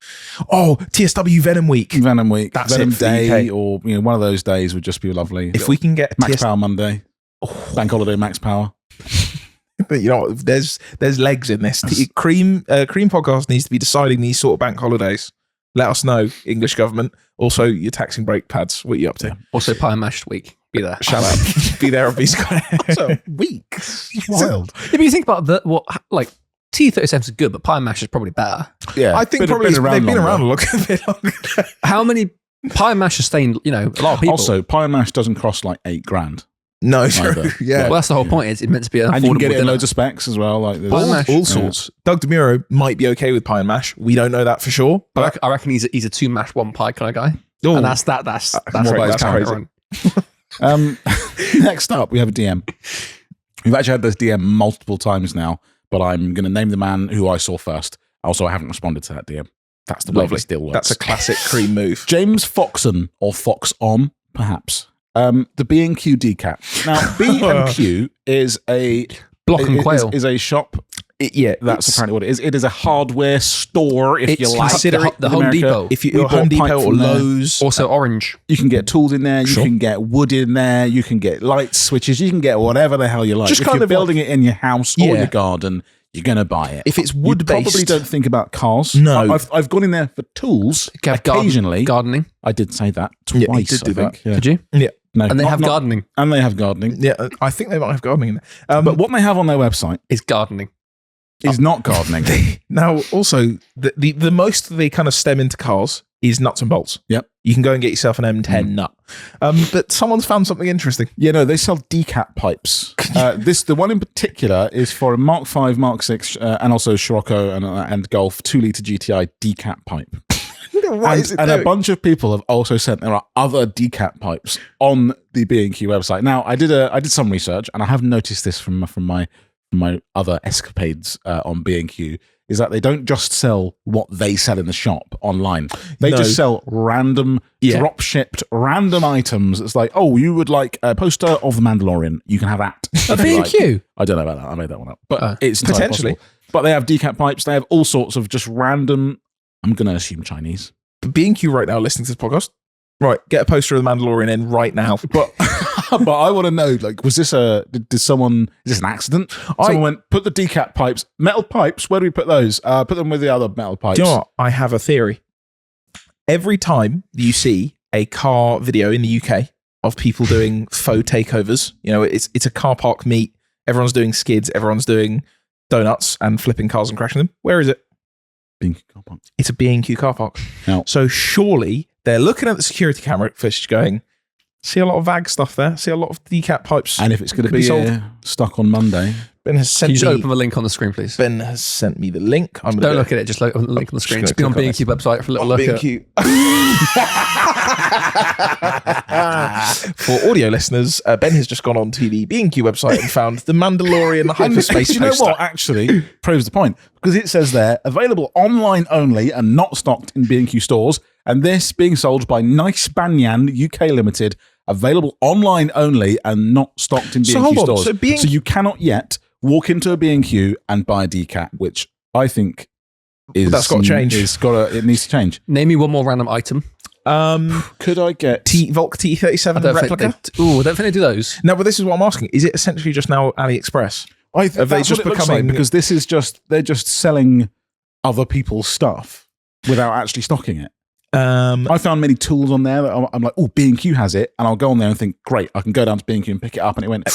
Oh, TSW Venom Week. Venom Week, That's Venom it for the Day, UK. or one of those days would just be lovely. If we can get Max TS, Power Monday, Bank Holiday Max Power. you know, what, there's legs in this. Cream podcast needs to be deciding these sort of bank holidays. Let us know, English government. Also, your taxing brake pads. What are you up to? Also, Pie and Mash Week. Be there. Shut up. Be there or be square. So week, wild. If you think about like T37 is good, but Pie and Mash is probably better. Yeah, I think probably they've been around a bit longer. How many Pie and Mash sustained? A lot of people. Also, Pie and Mash doesn't cost like $8,000, No, Either. true. Yeah. well, that's the whole point. It's meant to be an and you can affordable get it in dinner. loads of specs as well. Like Pie and there's Mash. all sorts. Doug DeMuro might be okay with pie and mash. We don't know that for sure. But I reckon he's a two mash one pie kind of guy, Oh. and that's what right. about his That's character? crazy. Next up, we have a DM. We've actually had this DM multiple times now, but I'm going to name the man who I saw first. Also, I haven't responded to that DM. That's the way Lovely. it still works. That's a classic cream move. James Foxon, or Foxon, perhaps. The B&Q decap. Now, B&Q is a Block and Quail. is a shop. That's it's- apparently what it is. It is a hardware store, if you It's like. consider it the in Home America. Depot. If We you're bought Home pipe Depot or from there. Lowe's, Also orange. You can get tools in there. Sure. You can get wood in there. You can get light switches. You can get whatever the hell you like. Just If kind you're of building it in your house or Yeah. your garden, you're going to buy it. if it's You wood-based, probably don't think about cars. No. I've gone in there for tools Have occasionally. gardening. I did say that Yeah, twice. he did do I think. that. Yeah. Did you? Yeah. No, And they not- have not- gardening. And they have gardening. Yeah, I think they might have gardening in there. But what they have on their website Is gardening. is not gardening. Now, also, the most they kind of stem into cars is nuts and bolts. Yep. You can go and get yourself an M10 nut. But someone's found something interesting. Yeah, no, they sell decap pipes. The one in particular is for a Mark 5, Mark 6, and also Scirocco and Golf 2-litre GTI decap pipe. And a bunch of people have also sent there are other decap pipes on the B&Q website. Now, I did some research, and I have noticed this from my my other escapades on B&Q is that they don't just sell what they sell in the shop online. They just sell random, drop-shipped, random items. It's like, oh, you would like a poster of The Mandalorian. You can have that. A B&Q? I don't know about that. I made that one up. But it's potentially. Possible. But they have decap pipes. They have all sorts of just random, I'm going to assume Chinese. B&Q right now listening to this podcast. Right, get a poster of The Mandalorian in right now. But I want to know, like, was this did someone, is this an accident? Someone went, put the decap pipes, metal pipes, where do we put those? Put them with the other metal pipes. Do you know what? I have a theory. Every time you see a car video in the UK of people doing faux takeovers, it's a car park meet, everyone's doing skids, everyone's doing donuts and flipping cars and crashing them. Where is it? B&Q car park. It's a B&Q car park. No. So surely they're looking at the security camera footage going, see a lot of VAG stuff there, see a lot of decap pipes. And if it's going to be stuck on Monday. Ben has sent Can you just open the link on the screen, please? Ben has sent me the link. Don't look at it, just look at the link on the screen. Just be on B&Q website for a little look B&Q. For audio listeners, Ben has just gone on to the B&Q website and found the Mandalorian hyperspace poster. You know what? Actually, proves the point. Because it says there, available online only and not stocked in B&Q stores. And this being sold by Nice Banyan UK Limited, available online only and not stocked in B&Q stores. So you cannot yet walk into a B&Q and buy a decap, which I think is... That's got to change. It needs to change. Name me one more random item. Could I get... Volk T37 replica? I don't think they do those. No, but this is what I'm asking. Is it essentially just now AliExpress? I think that's just what it looks like, because this is they're just selling other people's stuff without actually stocking it. I found many tools on there that I'm like, oh, B&Q has it, and I'll go on there and think, great, I can go down to B&Q and pick it up, and it went,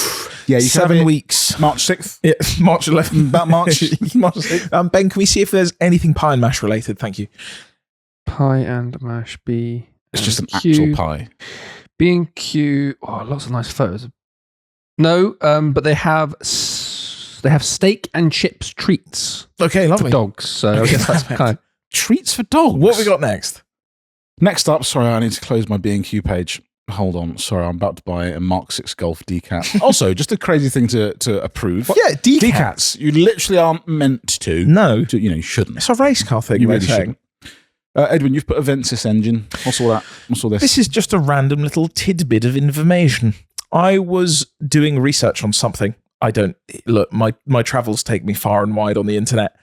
yeah, you 7 weeks, March 6th, yeah, March 11th, about March 6th. Ben, can we see if there's anything pie and mash related? Thank you. Pie and mash B. It's just an actual pie. B&Q. Oh, lots of nice photos. No, but they have steak and chips treats. Okay, lovely. For dogs. So I guess that's kind of treats for dogs. What have we got next? Next up, sorry, I need to close my B&Q page. Hold on, sorry, I'm about to buy a Mark 6 Golf decap. Also, just a crazy thing to approve. Yeah, decats. You literally aren't meant to. No. You shouldn't. It's a race car thing. You really shouldn't. Edwin, you've put a Ventus engine. What's all that? What's all this? This is just a random little tidbit of information. I was doing research on something. Look, my travels take me far and wide on the internet.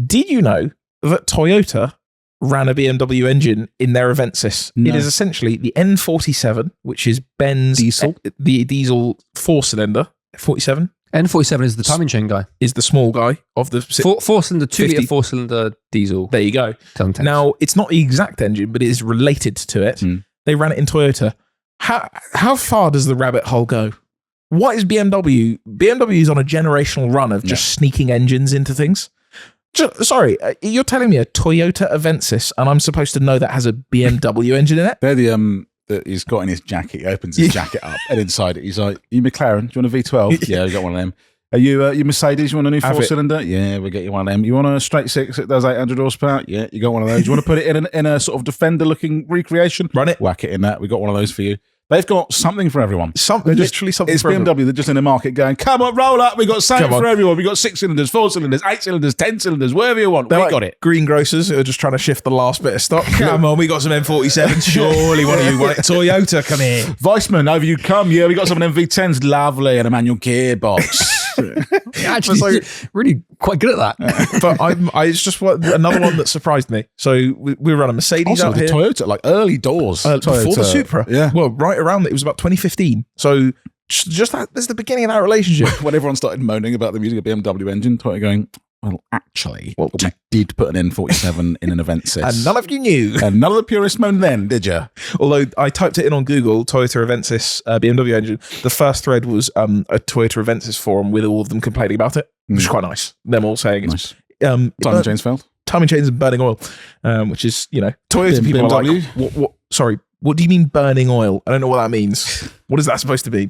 Did you know that Toyota ran a BMW engine in their Avensis? No. It is essentially the N47, which is Ben's diesel, the diesel 4-cylinder 47. N47 is the timing chain guy. Is the small guy of the 4-cylinder, 2-litre 4-cylinder diesel. There you go. Now, it's not the exact engine, but it is related to it. They ran it in Toyota. How far does the rabbit hole go? What is BMW? BMW is on a generational run of just sneaking engines into things. Sorry, you're telling me a Toyota Avensis, and I'm supposed to know that has a BMW engine in it? They're the that he's got in his jacket. He opens his jacket up, and inside it, he's like, "You McLaren? Do you want a V12? Yeah, I got one of them. Are you Mercedes? You want a new 4-cylinder? Yeah, we'll get you one of them. You want a straight 6 that does 800 horsepower? Yeah, you got one of those. You want to put it in a sort of Defender-looking recreation? Run it. Whack it in that. We got one of those for you." They've got something for everyone. Literally something for everyone. It's BMW. They're just in the market going, come on, roll up. We've got something for everyone. We've got 6 cylinders, 4 cylinders, 8 cylinders, 10 cylinders, whatever you want. We got it. Greengrocers who are just trying to shift the last bit of stock. Come on, we got some M47. Surely one of you want it. Toyota, come here. Weissman, over you come. Yeah, we got some MV10s. Lovely. And a manual gearbox. Actually, really quite good at that. But it's just another one that surprised me. So we run a Mercedes also, out here. Toyota, like early doors. Before the Supra. Yeah. Well, right around, it was about 2015. So just that's the beginning of that relationship. When everyone started moaning about them using a BMW engine, Toyota going, well, actually, we did put an N47 in an Avensis. And none of you knew. And none of the purists moaned then, did you? Although I typed it in on Google, Toyota Avensis, BMW engine. The first thread was a Toyota Avensis forum with all of them complaining about it, which is quite nice. Them all saying it's... Timing chains failed. Timing chains and burning oil, which is, Toyota people are like, what? Sorry, what do you mean burning oil? I don't know what that means. What is that supposed to be?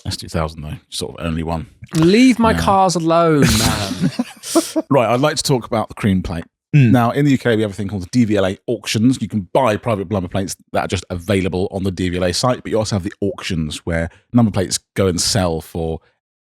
That's 2000 though, sort of only one. Leave my cars alone, man. Right, I'd like to talk about the cream plate. Now, in the UK, we have a thing called the DVLA auctions. You can buy private number plates that are just available on the DVLA site, but you also have the auctions where number plates go and sell for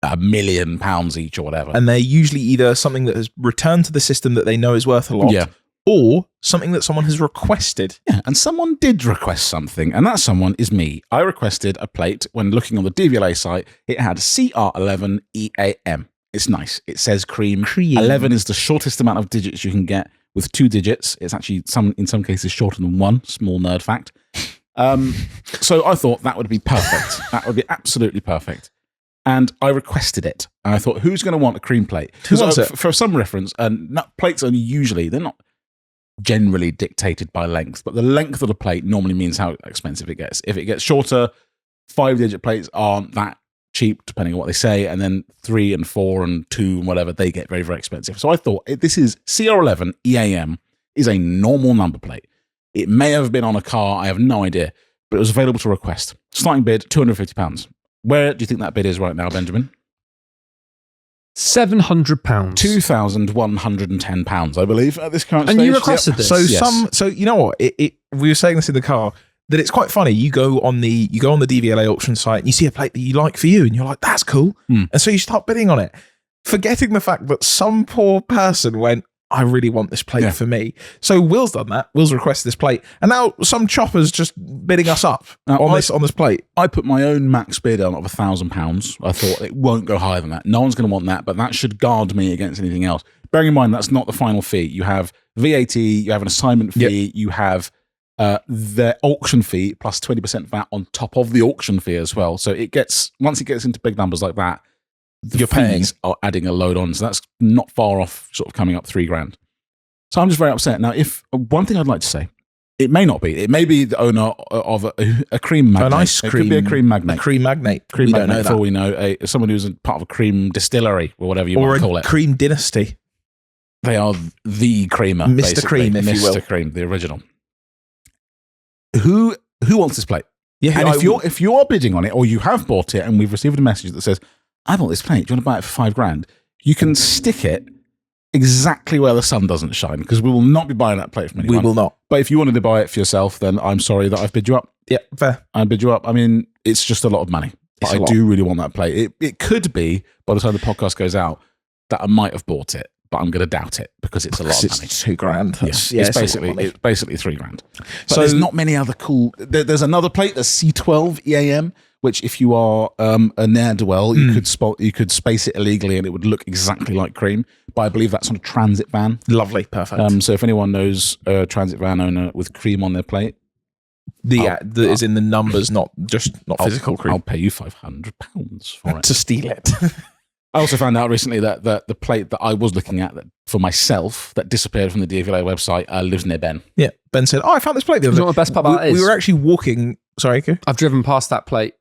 £1 million each or whatever. And they're usually either something that has returned to the system that they know is worth a lot, or something that someone has requested. Yeah, and someone did request something, and that someone is me. I requested a plate when looking on the DVLA site. It had C.R.E.A.M. It's nice. It says cream. 11 is the shortest amount of digits you can get with 2 digits. It's actually in some cases shorter than 1. Small nerd fact. So I thought that would be perfect. That would be absolutely perfect. And I requested it. And I thought, who's going to want a cream plate? Who wants it? For some reference, and plates are usually, they're not generally dictated by length, but the length of the plate normally means how expensive it gets. If it gets shorter, 5-digit plates aren't that cheap, depending on what they say, and then 3 and 4 and 2 and whatever, they get very, very expensive. So I thought, this is CR11 EAM is a normal number plate. It may have been on a car, I have no idea, but it was available to request. Starting bid, £250. Where do you think that bid is right now, Benjamin? £700. £2,110, I believe, at this current stage. And you requested this. So you know what? We were saying this in the car, that it's quite funny. You go on the DVLA auction site and you see a plate that you like for you, and you're like, that's cool. And so you start bidding on it, forgetting the fact that some poor person went, I really want this plate for me. So Will's done that. Will's requested this plate, and now some chopper's just bidding us up on this plate. I put my own max bid on of £1,000. I thought it won't go higher than that. No one's going to want that, but that should guard me against anything else. Bearing in mind, that's not the final fee. You have VAT, you have an assignment fee, you have the auction fee plus 20% VAT on top of the auction fee as well. So once it gets into big numbers like that, the fees are adding a load on. So that's not far off sort of coming up $3,000. So I'm just very upset. Now, if one thing I'd like to say, it may not be. It may be the owner of a cream magnate. An ice cream. It could be a cream magnate. A cream magnate. Cream we magnate, don't know for all we know. Someone who's a part of a cream distillery or whatever you want to call it. Or a cream dynasty. They are the creamer. Mr. Basically. Cream, if you will. Mr. Cream, the original. Who wants this plate? Yeah, and if you are bidding on it, or you have bought it, and we've received a message that says, I bought this plate, do you want to buy it for £5,000? You can stick it exactly where the sun doesn't shine, because we will not be buying that plate from anyone. We will not. But if you wanted to buy it for yourself, then I'm sorry that I've bid you up. Yeah, fair. I bid you up. I mean, it's just a lot of money. But I do really want that plate. It could be, by the time the podcast goes out, that I might have bought it, but I'm going to doubt it because it's a lot of money. It's £2,000. Yeah, it's basically $3,000. So there's not many other cool. There's another plate, the C12 EAM, which if you are a ne'er-do-well, you could space it illegally and it would look exactly like cream. But I believe that's on a transit van. Lovely, perfect. So if anyone knows a transit van owner with cream on their plate, is in the numbers, not physical cream. I'll pay you £500 for it to steal it. I also found out recently that the plate that I was looking at for myself that disappeared from the DVLA website lives near Ben. Yeah, Ben said, I found this plate the other day. You know what the best part about that is? We were actually walking. Sorry, go. I've driven past that plate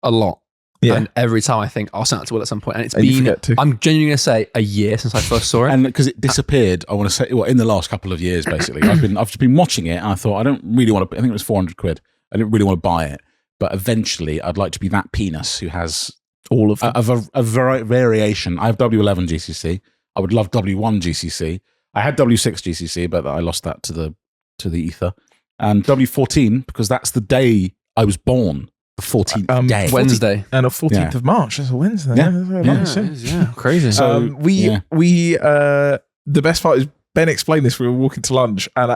a lot. Yeah. And every time I think I'll send that to Will at some point. And you forget to. I'm genuinely going to say, a year since I first saw it. And because it disappeared, I want to say, in the last couple of years, basically. I've just been watching it and I thought, I don't really want to, I think it was £400. I didn't really want to buy it. But eventually, I'd like to be that penis who has all of them. A variation. I have W11 GCC. I would love W1 GCC. I had W6 GCC, but I lost that to the ether. And W14, because that's the day I was born. The 14th day. Wednesday. And a 14th of March. That's a Wednesday. Yeah, crazy. So the best part is Ben explained this. We were walking to lunch and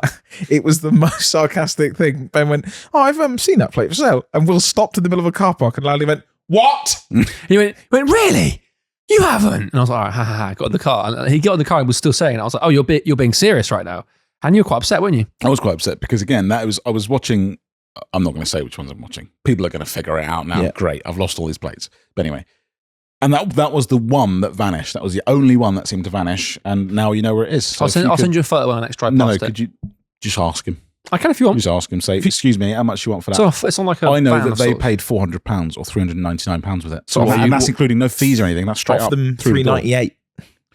it was the most sarcastic thing. Ben went, I've seen that plate for sale. And Will stopped in the middle of a car park and loudly went, what? He went, really? You haven't? And I was like, all right, ha. Got in the car. And he got in the car and was still saying it. I was like, you're being serious right now. And you were quite upset, weren't you? I was quite upset because, again, I was watching. I'm not going to say which ones I'm watching. People are going to figure it out now. Yeah. Great. I've lost all these plates. But anyway. And that was the one that vanished. That was the only one that seemed to vanish. And now you know where it is. So I'll send you a photo when I next drive past it. Could you just ask him? I can if you want. Just ask him. Say, excuse me, how much do you want for that? So it's on like a I know that they paid £400 or £399 with it. So and that's including no fees or anything. That's straight off up. them $398.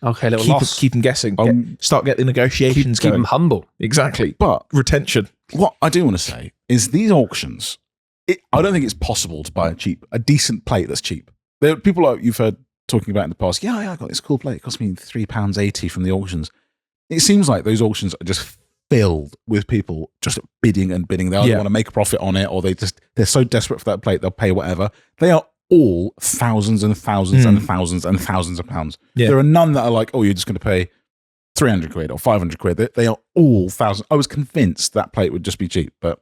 Okay, little loss. Keep them guessing. Start getting the negotiations going. Keep them humble. Exactly. But retention. What I do want to say is these auctions, I don't think it's possible to buy a decent plate that's cheap. There are people like you've heard talking about in the past, I got this cool plate. It cost me £3.80 from the auctions. It seems like those auctions are just filled with people just bidding and bidding. They either want to make a profit on it or they're so desperate for that plate, they'll pay whatever. They are all thousands and thousands and thousands and thousands of pounds. Yeah. There are none that are like, oh, you're just going to pay 300 quid or 500 quid. They are all thousands. I was convinced that plate would just be cheap, but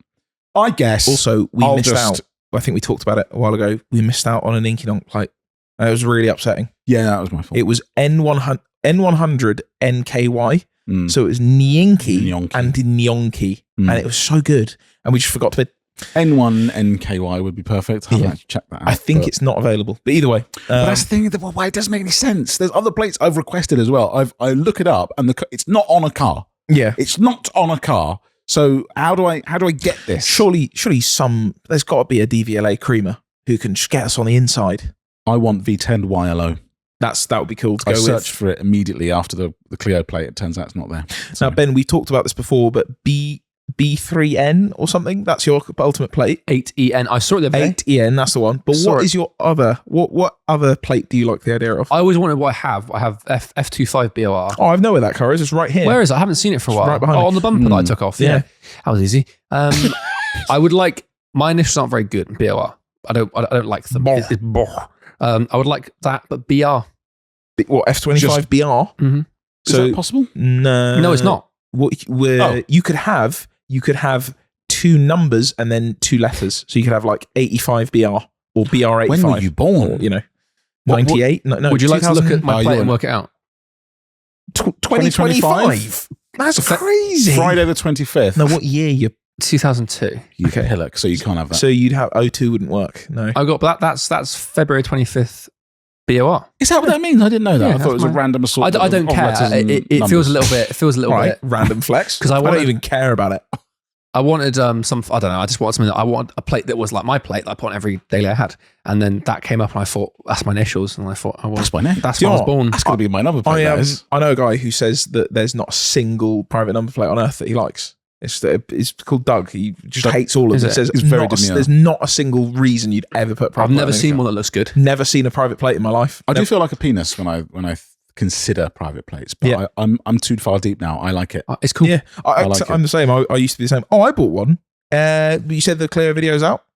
I guess. Also, we missed out. I think we talked about it a while ago. We missed out on an Inky Donk plate. It was really upsetting. Yeah, that was my fault. It was N100 NKY. So it was Nyinky and Nyonki. And it was so good. And we just forgot to put N1 NKY would be perfect. I haven't actually checked that out. I think it's not available. But either way. But that's the thing, why it doesn't make any sense. There's other plates I've requested as well. I look it up and it's not on a car. Yeah. It's not on a car. So how do I get this? Surely there's got to be a DVLA creamer who can just get us on the inside. I want V10 YLO. That would be cool to go I with. searched for it immediately after the C.R.E.A.M plate. It turns out it's not there. So. Now, Ben, we talked about this before, but B3N or something, that's your ultimate plate. 8EN. I saw it the other day. 8EN, that's the one. But what is your other, what other plate do you like the idea of? I always wanted what I have. I have F25 BOR. Oh, I know where that car is. It's right here. Where is it? I haven't seen it for a while. Right behind me. on the bumper that I took off. Yeah. That was easy. I would like, my initials aren't very good, BOR. I don't like them. It's BOR. I would like that, but BR. What, F25 BR? Mm-hmm. Is that possible? No, it's not. You could have two numbers and then two letters. So you could have like 85 BR or BR85. When were you born? Or, 98? No. Would you like to look at my plate and work it out? 2025? That's crazy. Friday the 25th. No, what year you? 2002. Okay, Hillock, so you can't have that. So you'd have 02 wouldn't work. No. I got, but that's February 25th BOR. Is that what that means? I didn't know that. Yeah, I thought it was a random assortment. I don't care. It feels a little bit. Random flex. Because I don't even care about it. I wanted I don't know. I just wanted something I want a plate that was like my plate that I put on every daily I had, and then that came up and I thought that's my initials, and I thought that's my name. That's when I was born. That's going to be my number plate. I know a guy who says that there's not a single private number plate on earth that he likes. It's called Doug. He just hates all of it. Says there's not a single reason you'd ever put private. I've never seen one that looks good. Never seen a private plate in my life. I do feel like a penis when I consider private plates, but I'm too far deep now. I like it. It's cool. Yeah, I'm the same. I used to be the same. Oh, I bought one. You said the C.R.E.A.M video's out?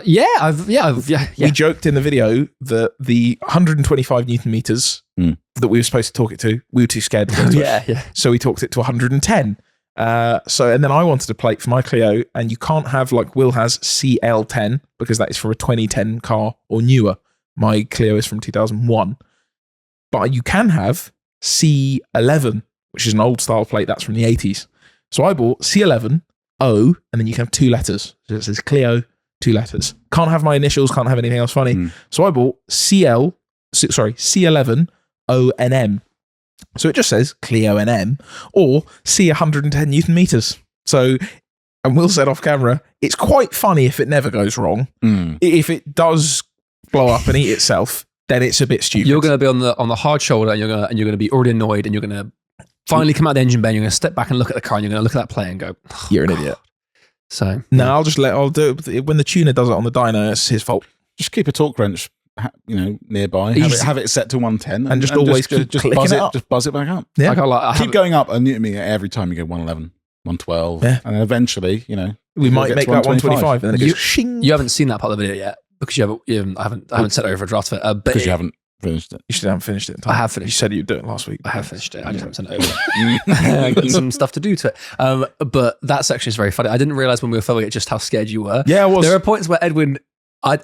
Yeah. We joked in the video that the 125 Newton meters that we were supposed to talk it to, we were too scared to go to it. So we talked it to 110. And then I wanted a plate for my Clio, and you can't have, like Will has, CL10 because that is for a 2010 car or newer. My Clio is from 2001. But you can have C11, which is an old style plate that's from the 80s. So I bought C11 O, and then you can have two letters. So it says Clio, two letters. Can't have my initials, can't have anything else funny. So I bought C11 O and M. So it just says Clio and M, or C110 Newton meters. So, and Will said off camera, it's quite funny if it never goes wrong. If it does blow up and eat itself, then it's a bit stupid. You're going to be on the hard shoulder, and you're going to be already annoyed, and you're going to finally come out the engine bay, and you're going to step back and look at the car, and you're going to look at that plate and go, you're an idiot. So no, I'll do it when the tuner does it on the dyno. It's his fault. Just keep a torque wrench, nearby. Have it set to 110, and just always just buzz it. Just buzz it back up. Yeah, keep going up a newton meter every time you go 111, 112, and then evenally, we might make that 125, and then it goes shing. You haven't seen that part of the video yet because I haven't set over a draft of it. Because you haven't finished it. You should have finished it in time. I have finished. You said you'd do it last week. I have finished it. I just haven't sent it over. I got some stuff to do to it. But that section is very funny. I didn't realize when we were filming it just how scared you were. Yeah, I was. There are points where Edwin,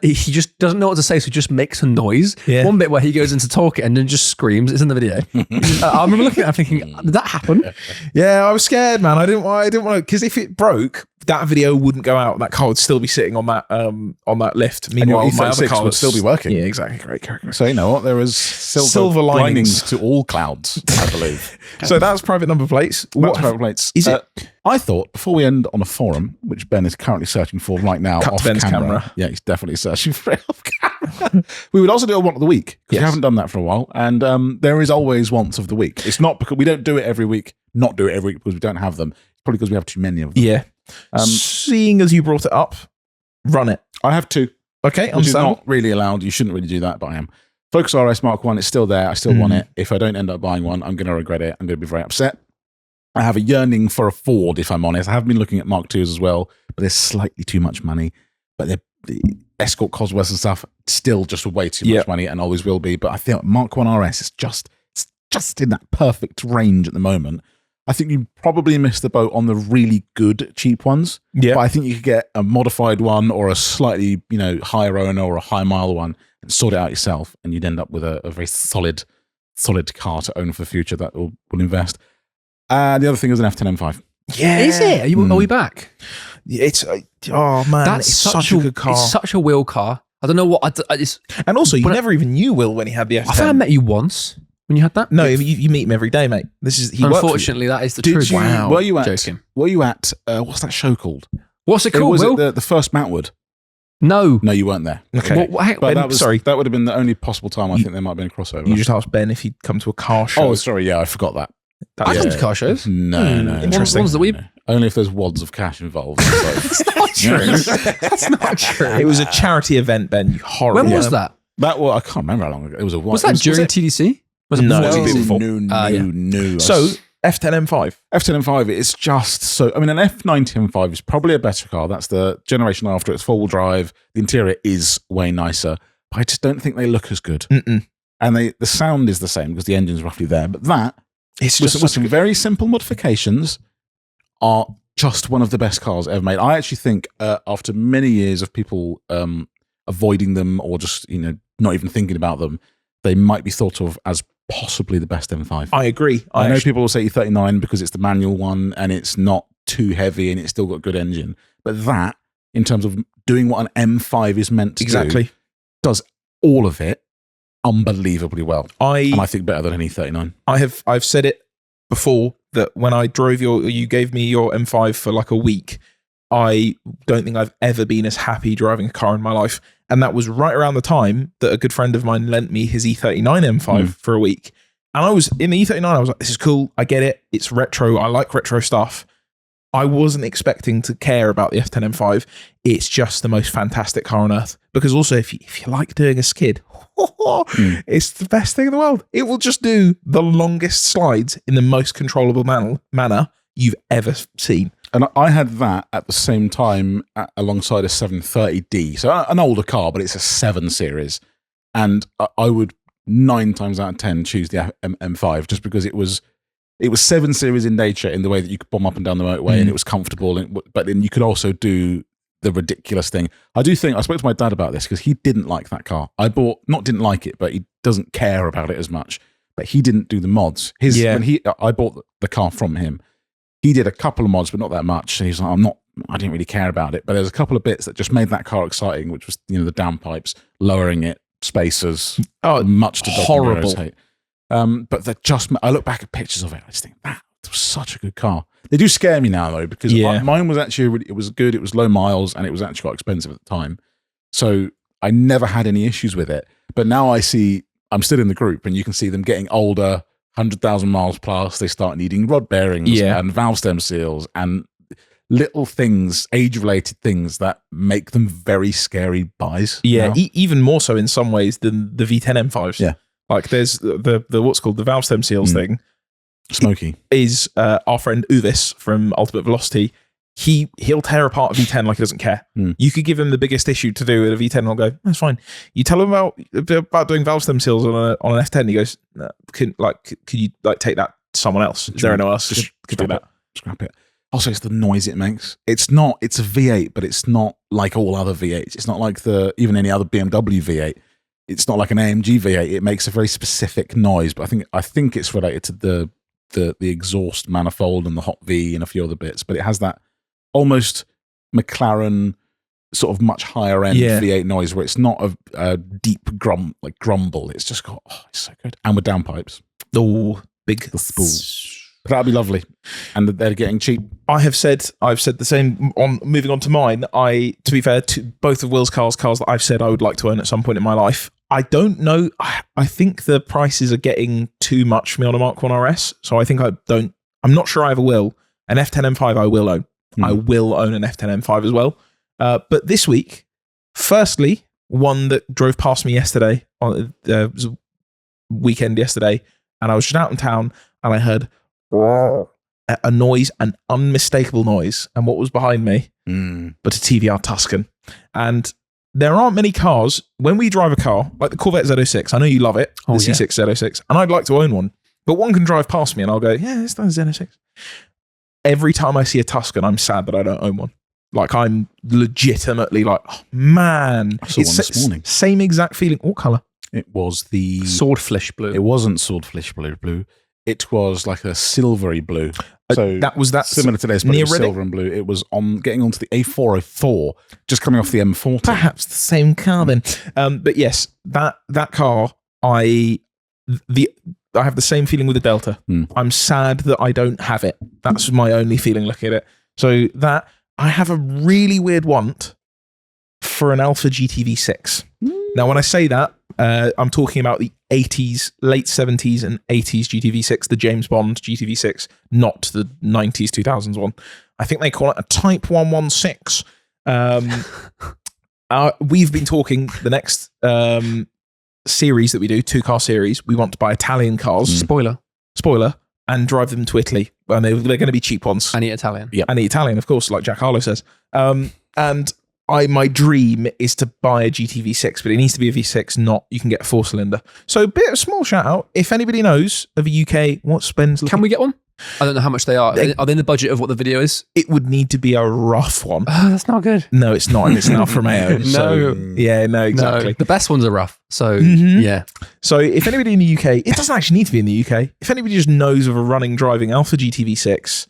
he just doesn't know what to say, so he just makes a noise. Yeah. One bit where he goes into talking and then just screams. It's in the video. I remember looking at it and thinking, did that happen? Yeah, I was scared, man. I didn't want to, because if it broke, that video wouldn't go out. That car would still be sitting on that lift. Meanwhile, my other car would still be working. Yeah, exactly. Great. So you know what? There is silver linings to all clouds, I believe. So that's private number plates. What private plates? Is it? I thought before we end on a forum, which Ben is currently searching for right now, Cut off Ben's camera. Yeah, he's definitely searching for it off camera. We would also do a want of the week because we haven't done that for a while, and there is always wants of the week. It's not because we don't do it every week. Not do it every week because we don't have them. It's probably because we have too many of them. Yeah. Seeing as you brought it up, run it. I have two. Okay, which is not really allowed. You shouldn't really do that, but I am. Focus RS Mark 1, it's still there. I still want it. If I don't end up buying one, I'm going to regret it. I'm going to be very upset. I have a yearning for a Ford, if I'm honest. I have been looking at Mark 2s as well, but there's slightly too much money. But Escort Cosworths and stuff, still just way too much money and always will be. But I think Mark 1 RS is just in that perfect range at the moment. I think you probably missed the boat on the really good cheap ones. Yeah. But I think you could get a modified one or a slightly, higher owner or a high mile one and sort it out yourself, and you'd end up with a very solid car to own for the future that will invest. And the other thing is an F10 M5. Yeah. Is it? Are we back? It's it's such a good car. It's such a Will car. I don't know what. And also, you never even knew Will when he had the F10. I think I met you once when you had that. No, you meet him every day, mate. Unfortunately, that is the truth. Wow. Were you at? Joking. Were you at? What's that show called? What's it called? Was Will? it the first Mountwood? No, you weren't there. Okay. That would have been the only possible time I think there might have been a crossover. You just asked Ben if he'd come to a car show. Oh, sorry. Yeah, I forgot that. I come to car shows. No. Interesting. Ones that we. Only if there's wads of cash involved. That's not true. That's not true. It was a charity event, Ben. You horrible. When was that? I can't remember how long ago. It was a while. Was that during TDC? Was it No, before it was TDC? before. No. So, F10 M5. F10 M5 is just so. I mean, an F90 M5 is probably a better car. That's the generation after. It's four-wheel drive. The interior is way nicer, but I just don't think they look as good. Mm-mm. And the sound is the same because the engine's roughly there. But that, It's with just some very simple modifications, are just one of the best cars ever made. I actually think after many years of people avoiding them or just not even thinking about them, they might be thought of as possibly the best M5. I agree. I know people will say E39 because it's the manual one and it's not too heavy and it's still got a good engine. But that, in terms of doing what an M5 is meant to do, does all of it unbelievably well. And I think better than an E39. I've said it before that when I drove you gave me your M5 for like a week, I don't think I've ever been as happy driving a car in my life. And that was right around the time that a good friend of mine lent me his E39 M5 for a week. And I was in the E39, I was like, this is cool. I get it. It's retro. I like retro stuff. I wasn't expecting to care about the F10 M5. It's just the most fantastic car on earth. Because also, if you like doing a skid, it's the best thing in the world. It will just do the longest slides in the most controllable manner you've ever seen. And I had that at the same time alongside a 730D. So an older car, but it's a 7 Series. And I would 9 times out of 10 choose the M5 just because it was 7 Series in nature in the way that you could bomb up and down the motorway and it was comfortable. But then you could also do the ridiculous thing. I spoke to my dad about this because he didn't like that car. Didn't like it, but he doesn't care about it as much. But he didn't do the mods. I bought the car from him. He did a couple of mods, but not that much. And he's like, I didn't really care about it. But there's a couple of bits that just made that car exciting, which was, the downpipes, lowering it, spacers, much to horrible. Hate. But I look back at pictures of it, I just think that was such a good car. They do scare me now though, because mine was actually, it was good, it was low miles, and it was actually quite expensive at the time. So I never had any issues with it. But now I'm still in the group and you can see them getting older, 100,000 miles plus, they start needing rod bearings and valve stem seals and little things, age-related things that make them very scary buys. Yeah, even more so in some ways than the V10 M5s. Yeah. Like there's the what's called the valve stem seals thing. Smoky. Is our friend Uvis from Ultimate Velocity. He'll tear apart a V10 like he doesn't care. You could give him the biggest issue to do with a V10 and he'll go, that's fine. You tell him about doing valve stem seals on an F10, he goes, no, could you take that to someone else? Is there anyone else who could do that? Scrap it. Also, it's the noise it makes. It's a V8, but it's not like all other V8s. It's not like even any other BMW V8. It's not like an AMG V8. It makes a very specific noise, but I think it's related to the exhaust manifold and the hot V and a few other bits, but it has that almost McLaren sort of much higher end V8 noise where it's not a deep grumble. It's just got, it's so good. And with downpipes. Oh, big. The spools. But that'd be lovely. And they're getting cheap. I've said the same moving on to mine. To be fair, to both of Will's cars that I've said I would like to own at some point in my life. I don't know. I think the prices are getting too much for me on a Mark 1 RS. So I think I'm not sure I ever will. An F10 M5 I will own. I will own an F10 M5 as well. But this week, firstly, one that drove past me yesterday, it was a weekend yesterday, and I was just out in town and I heard a noise, an unmistakable noise. And what was behind me? But a TVR Tuscan. And there aren't many cars, when we drive a car, like the Corvette Z06, I know you love it, the C6 Z06, and I'd like to own one, but one can drive past me and I'll go, yeah, it's the Z06. Every time I see a Tuscan, I'm sad that I don't own one. Like, I'm legitimately like, oh, man. I saw one this morning. Same exact feeling. What colour? It was the... Swordfish blue. It wasn't swordfish blue. It was like a silvery blue. So that similar to this, but near it was silver and blue. It was getting onto the A404, just coming off the M40. Perhaps the same car then. But yes, that car, I have the same feeling with the Delta. I'm sad that I don't have it. That's my only feeling looking at it. So that I have a really weird want for an Alpha GTV6. Now, when I say that, I'm talking about the 80s, late 70s and 80s GTV6, the James Bond GTV6, not the 90s, 2000s one. I think they call it a Type 116. We've been talking the next series that we do, 2-car series. We want to buy Italian cars. Spoiler, and drive them to Italy. And they're going to be cheap ones. I need Italian. Yeah, and Italian, of course, like Jack Harlow says. And my dream is to buy a GTV6, but it needs to be a V6, not you can get a 4-cylinder. So a bit of a small shout out. If anybody knows of a UK, what spends... Can we get one? I don't know how much they are. Are they in the budget of what the video is? It would need to be a rough one. Oh, that's not good. No, it's not. And it's an Alfa Romeo. So, exactly. No, the best ones are rough. So, yeah. So if anybody in the UK, it doesn't actually need to be in the UK. If anybody just knows of a running driving Alfa GTV6,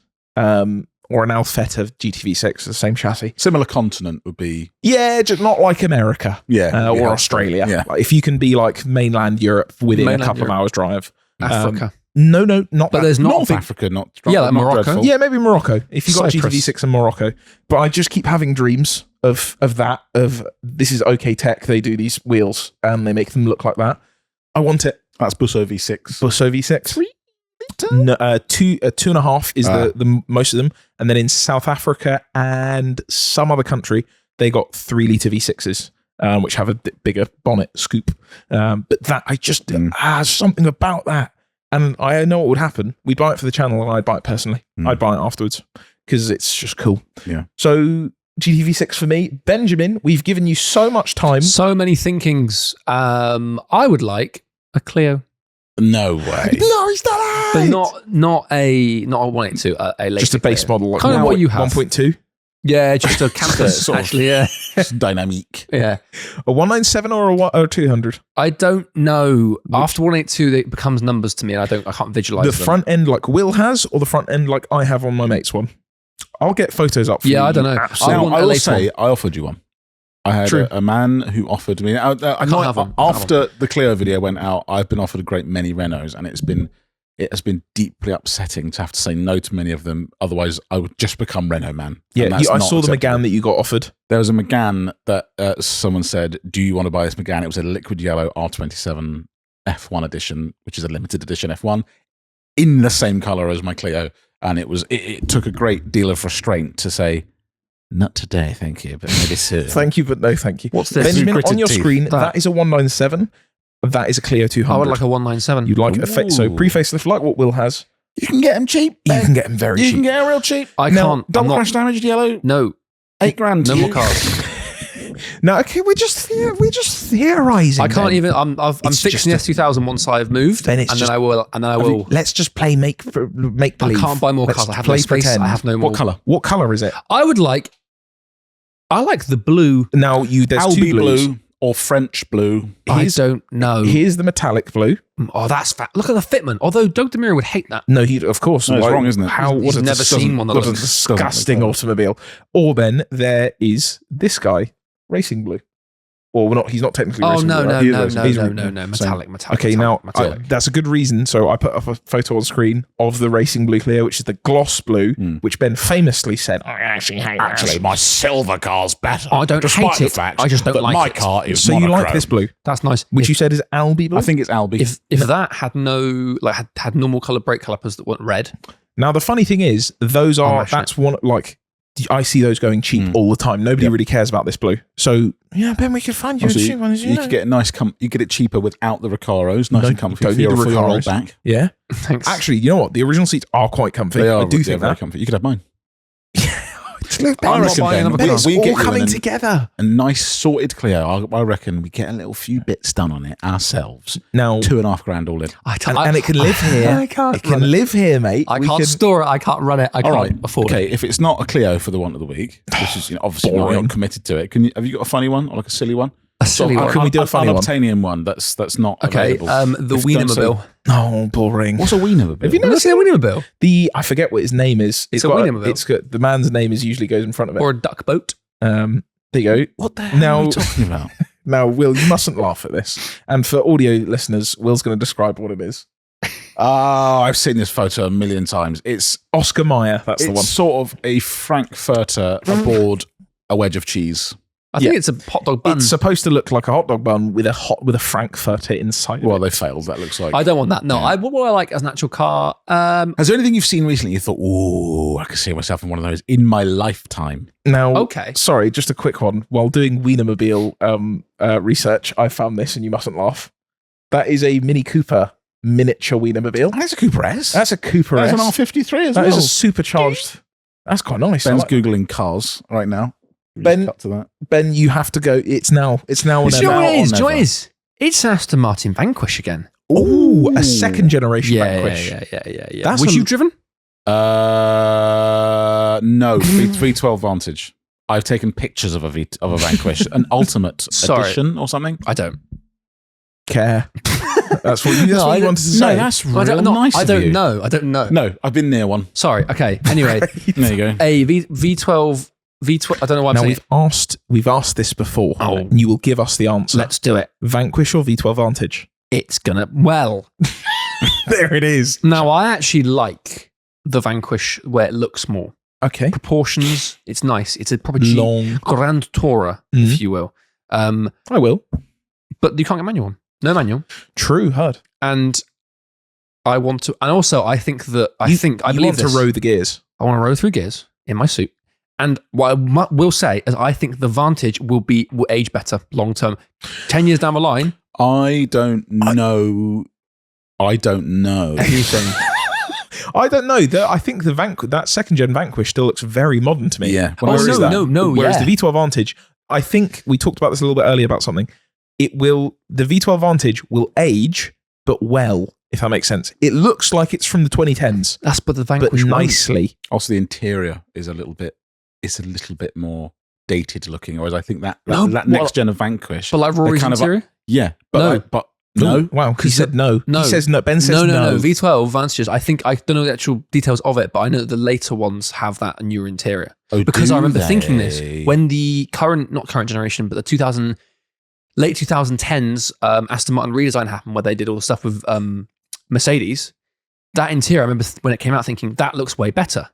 or an Alfetta GTV6, the same chassis. Similar continent would be... Yeah, just not like America. Or Australia. Yeah. Like, if you can be like mainland Europe within a couple of hours drive. Africa. No, not but that. there's not North big... Africa, not like Morocco. dreadful. Yeah, maybe Morocco. If you've got Cyprus. GTV6 in Morocco. But I just keep having dreams of this is OK Tech. They do these wheels and they make them look like that. I want it. That's Busso V6. Busso V6. No, 2.5 is the most of them. And then in South Africa and some other country, they got 3-litre V6s. Which have a bigger bonnet scoop. But that, I just, something about that. And I know what would happen. We'd buy it for the channel and I'd buy it personally. I'd buy it afterwards because it's just cool. Yeah. So GTV6 for me. Benjamin, we've given you so much time. So many thinkings. I would like a Clio. No way. No, he's not. But not a 182, a later Just a base Clio. model. Like Kind of what you have. 1.2. Yeah, just a campus, Sort of. actually, yeah. Dynamique. Yeah. A 197 or a 200? I don't know. After 182, it becomes numbers to me, and I can't visualize The them. front end like Will has, or the front end like I have on my mate's one? I'll get photos up for you. I don't know. Absolutely. want I a will later say, I offered you one. I had a man who offered me... I can't have them. After the Clio video went out, I've been offered a great many Renaults, and it has been deeply upsetting to have to say no to many of them. Otherwise, I would just become Renault man. Yeah, I saw the acceptable. Megane that you got offered. There was a Megane that someone said, do you want to buy this Megane? It was a liquid yellow R27 F1 edition, which is a limited edition F1, in the same colour as my Clio. And it took a great deal of restraint to say, not today, thank you, but maybe soon. Thank you, but no thank you. What's this? Benjamin, Gritted on your teeth. screen, that is a 197. That is a Clio 200. I would like a 197. You'd like so pre-facelift like what Will has. You can get them cheap. You can get them very You cheap. can get them real cheap. I Now, can't. Double I'm not, crash damaged yellow, no. $8,000. No more cars. No, okay, we're just theorizing. I can't then. even. I'm It's fixing the just S2000 once I've moved, Then it's and just- then I will. Let's just play make believe. I can't buy more cars. I have no play space. pretend. I have no more. What colour? What color is it? I like the blue. Now there's Albi two blues. blue or French blue. I don't know. Here's the metallic blue. Oh, that's fat. Look at the fitment. Although Doug DeMuro would hate that. No, of course. No, it's wrong, isn't it? He's never seen one that What a looks- disgusting automobile. Or then there is this guy, racing blue. Or he's not technically Oh racing no blue. no right? He is no racing no blue. no He's- no no metallic. Okay, now metallic. that's a good reason. So I put up a photo on screen of the racing blue Clio, which is the gloss blue, which Ben famously said, I actually hate that. my silver car's better. I don't hate it. I just don't like it. car is So you like this blue, That's nice. which you said is Albi blue? I think it's Albi. If that had had normal color brake calipers that weren't red, Now, the funny thing is, that's one, like, I see those going cheap all the time. Nobody really cares about this blue. So, yeah, Ben, we could find you Also, a cheap one. you could get a nice, you get it cheaper without the Recaros, nice No, and comfy don't for need your the for your old Recaros. back. Yeah. thanks. Actually, you know what? The original seats are quite comfy. They are I do they're think very that. comfy. You could have mine. Look, I reckon, buying Ben, another car. it's we all get you coming in together. a nice sorted Clio. I reckon we get a few bits done on it ourselves. Now, $2.5 grand all in. and it can live here. I can't It can live here, mate. I We can't can- store it. I can't run it. I All can't right, afford okay. it. If it's not a Clio for the want of the week, which is obviously not, you're Boring. not committed to it, have you got a funny one or like a silly one? A silly Sort of one. Can we do a funny one? unobtainium one? That's not Okay, available. the If you don't say- Wienermobile. Oh, boring. What's a Wienermobile? Have you Have you seen a Wienermobile? I forget what his name is. It's a got Wienermobile. It's got the man's name is usually goes in front of it. Or a duck boat? There you go. What the hell Now- are we talking about? Now, Will, you mustn't laugh at this. And for audio listeners, Will's going to describe what it is. Oh, I've seen this photo a million times. It's Oscar Mayer. That's the one. sort of a Frankfurter aboard a wedge of cheese. I think it's a hot dog bun. It's supposed to look like a hot dog bun with a Frankfurter inside. Well, of it. they failed. That looks like. I don't want that. No, Yeah. what I like as an actual car. Has there anything you've seen recently you thought, oh, I could see myself in one of those in my lifetime? Now, Okay. Sorry, just a quick one. While doing Wienermobile research, I found this, and you mustn't laugh. That is a Mini Cooper miniature Wienermobile. That's a Cooper S. That's a Cooper That's S. an R53 as That well. is a supercharged. That's quite nice. I Ben's like- Googling cars right now. Ben- Cut to that. Ben, you have to go. It's now. Or Do Do you know never. what it is? or Do you know what never? it is? It's Aston Martin Vanquish again. Ooh, a second generation Yeah, Vanquish. yeah. That's Which a- you've driven? No, 312 Vantage. I've taken pictures of a Vanquish, an Ultimate Sorry. Edition or something. I don't. Care. That's what you, No, I wanted don't- to say. No, that's I real don't, nice I of don't you. know. I don't know. No, I've been near one. Sorry. Okay. Anyway, There you go. a V12. V12. I don't know why I'm Now saying. we've asked this before. Oh. And you will give us the answer. Let's do it. Vanquish or V12 Vantage? It's gonna. Well, There it is. now I actually like the Vanquish where it looks more Okay. proportions. It's nice. It's a proper G Long. Grand Tourer, Mhm. if you will. I will. But you can't get manual one. No manual. True. Heard. And I want to. And also, I think that I You believe want this. to row the gears. I want to row through gears in my suit. And what I will say is, I think the Vantage will age better long term. 10 years down the line, I don't know. I don't know. anything. I don't know. I think that second gen Vanquish still looks very modern to me. Yeah. Oh, Whereas no, Whereas yeah. the V12 Vantage, I think we talked about this a little bit earlier about something. The V12 Vantage will age, but well, if that makes sense. It looks like it's from the 2010s, That's but the but Vanquish won't. nicely. Also, the interior is a little bit more dated looking, whereas I think that No, next gen of Vanquish. But like Rory's kind of- interior? Yeah, but No. but no. Ooh, wow, he said no. No. He says no. Ben says No. V12 Vantages. I don't know the actual details of it, but I know that the later ones have that newer interior. Oh, Because do I remember they? thinking this when the not current generation, but the late 2010s Aston Martin redesign happened, where they did all the stuff with Mercedes. That interior, I remember when it came out thinking that looks way better.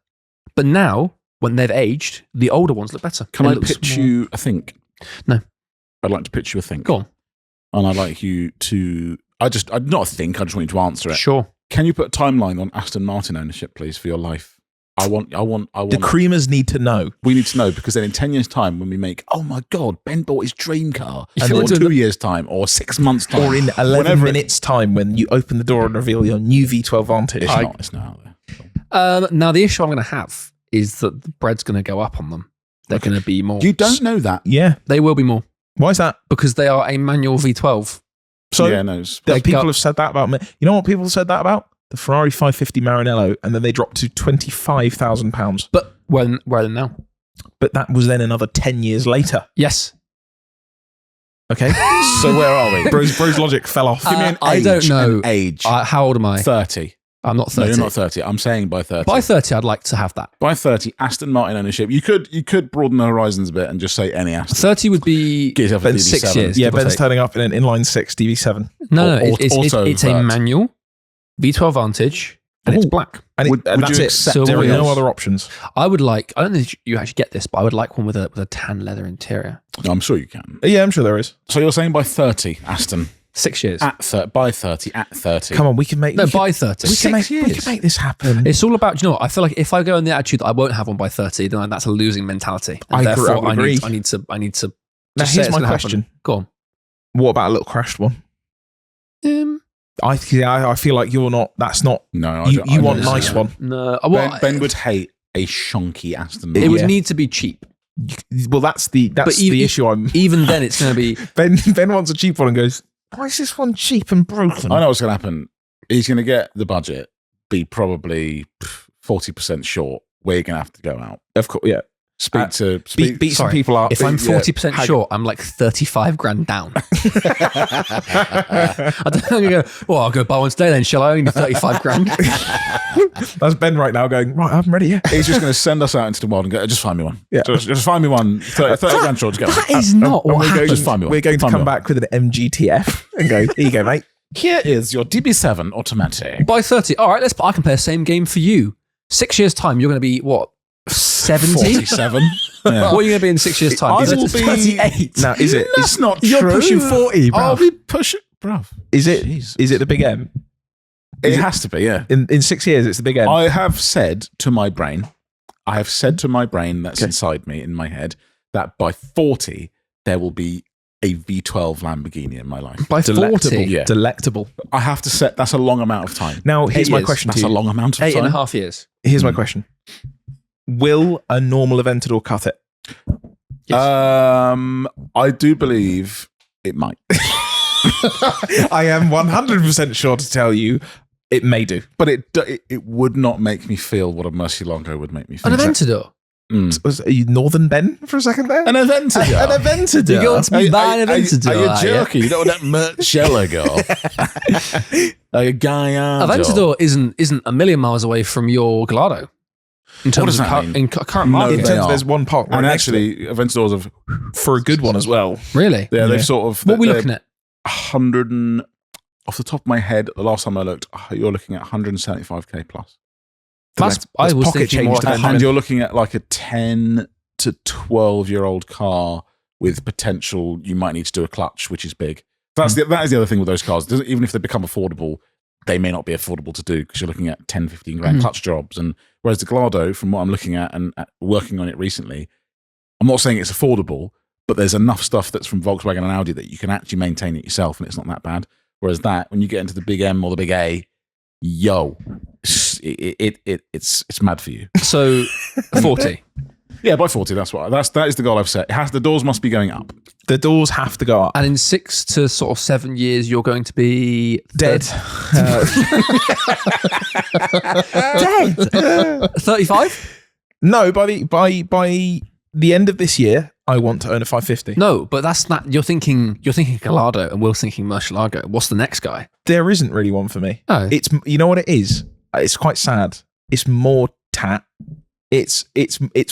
But now, when they've aged, the older ones look better. Can It I looks pitch more- you a think? No. I'd like to pitch you a think. Go on. And I'd like you to. I'd not think. I just want you to answer it. Sure. Can you put a timeline on Aston Martin ownership, please, for your life? I want. The it. creamers need to know. We need to know, because then in 10 years' time, when we make, oh my God, Ben bought his dream car, You and feel then like 2 doing years' time, or 6 months' time, Or in 11 whenever it- minutes' time when you open the door and reveal your new V12 Vantage. It's not out there. Now, the issue I'm going to have is that the bread's going to go up on them. They're going to be more. You don't know that. Yeah. They will be more Why is that? because they are a manual V12. So yeah, no. It's- people have said that about me. You know what people have said that about? The Ferrari 550 Maranello, and then they dropped to £25,000. But where are they now? But that was then another 10 years later. Yes. Okay. So where are we? Bro's logic fell off. Give me an I age. don't know. An age. How old am I? 30. I'm not 30. No, you're not 30. I'm saying by 30. By 30, I'd like to have that. By 30, Aston Martin ownership. You could broaden the horizons a bit and just say any Aston. 30 would be Get yourself a Ben's 6 DB7. years. Yeah, give or Ben's take. turning up in an inline 6 DB7. No, Or it's a auto-vert. manual V12 Vantage and it's Ooh. black. And, Would and you that's it. accept There are everything no else? other options. I would like, I don't think you actually get this, but I would like one with a tan leather interior. No, I'm sure you can. Yeah, I'm sure there is. So you're saying by 30, Aston. 6 years. By 30, at 30. Come on, we can make No, we can- by 30. we can make, 6 we years. can make this happen. It's all about, you know what? I feel like if I go in the attitude that I won't have one by 30, then that's a losing mentality. And I agree- therefore, I agree. I need to Now, just say here's it's my gonna question. happen. Go on. What about a little crashed one? I feel like you're not. That's not. No, You I want don't nice see one. that. No. Ben would hate a shonky Aston It Martin. would need to be cheap. Well, that's the issue. Even then, it's going to be. Ben wants a cheap one and goes, "Why is this one cheap and broken?" I know what's going to happen. He's going to get the budget, be probably 40% short. We're going to have to go out. Of course, yeah. Beat some people up. If I'm 40% short, I'm like 35 grand down. I don't know. Go, well, I'll go buy one today then, shall I? Only 35 grand. That's Ben right now going, right, I'm ready, yeah. He's just going to send us out into the world and go, just find me one. Yeah. Just find me one. 30 grand short to go. That is not what happens. Just find me one. We're going to come back with an MGTF and go, here you go, mate. Here is your DB7 automatic. By 30. All right, I can play the same game for you. 6 years' time, you're going to be, what, 70? 47. Yeah. What are you going to be in 6 years' time? I Is it will be 38? Now, is it? That's not You're true. pushing 40, bruv. I'll be pushing, bruv. Is it? Jesus. Is it the big M? It has to be, yeah. In 6 years, it's the big M. I have said to my brain that's inside me, in my head, that by 40, there will be a V12 Lamborghini in my life. By 40? Yeah. Delectable. I have to set, that's a long amount of time. Now, here's 8 my years. question to That's you. a long amount of time. 8.5 years. Here's my question. Will a normal Aventador cut it? Yes. I do believe it might. I am 100% sure to tell you it may do. But it would not make me feel what a Murcielago would make me feel. An Aventador? Are you Northern Ben for a second there? An Aventador. An Aventador. You're going to be buying an Aventador. Are you are you? joking? You don't want that Murcielago. A Gallardo. Aventador isn't a million miles away from your Gallardo. In terms of current market. In terms of there's one park right And next to it. actually, Aventadors have, For a good one as well. Really? yeah, they've sort of. What are we they're looking at? 100 and, off the top of my head, the last time I looked, you're looking at 175k plus. I was pocket thinking change more to like Ben. And you're looking at like a 10 to 12-year-old car with potential, you might need to do a clutch, which is big. That is the other thing with those cars. Even if they become affordable, they may not be affordable to do because you're looking at 10, 15 grand clutch jobs. And whereas the Gallardo, from what I'm looking at and working on it recently, I'm not saying it's affordable, but there's enough stuff that's from Volkswagen and Audi that you can actually maintain it yourself and it's not that bad. Whereas that, when you get into the big M or the big A, it's mad for you. So 40. Yeah, by 40, that is the goal I've set. The doors must be going up. The doors have to go up. And in 6 to sort of 7 years, you're going to be Dead. 35? No, by the end of this year, I want to own a 550. No, but that's not. You're thinking Gallardo, and Will's thinking Murcielago. What's the next guy? There isn't really one for me. Oh. It's, you know what it is? It's quite sad. It's more tat. It's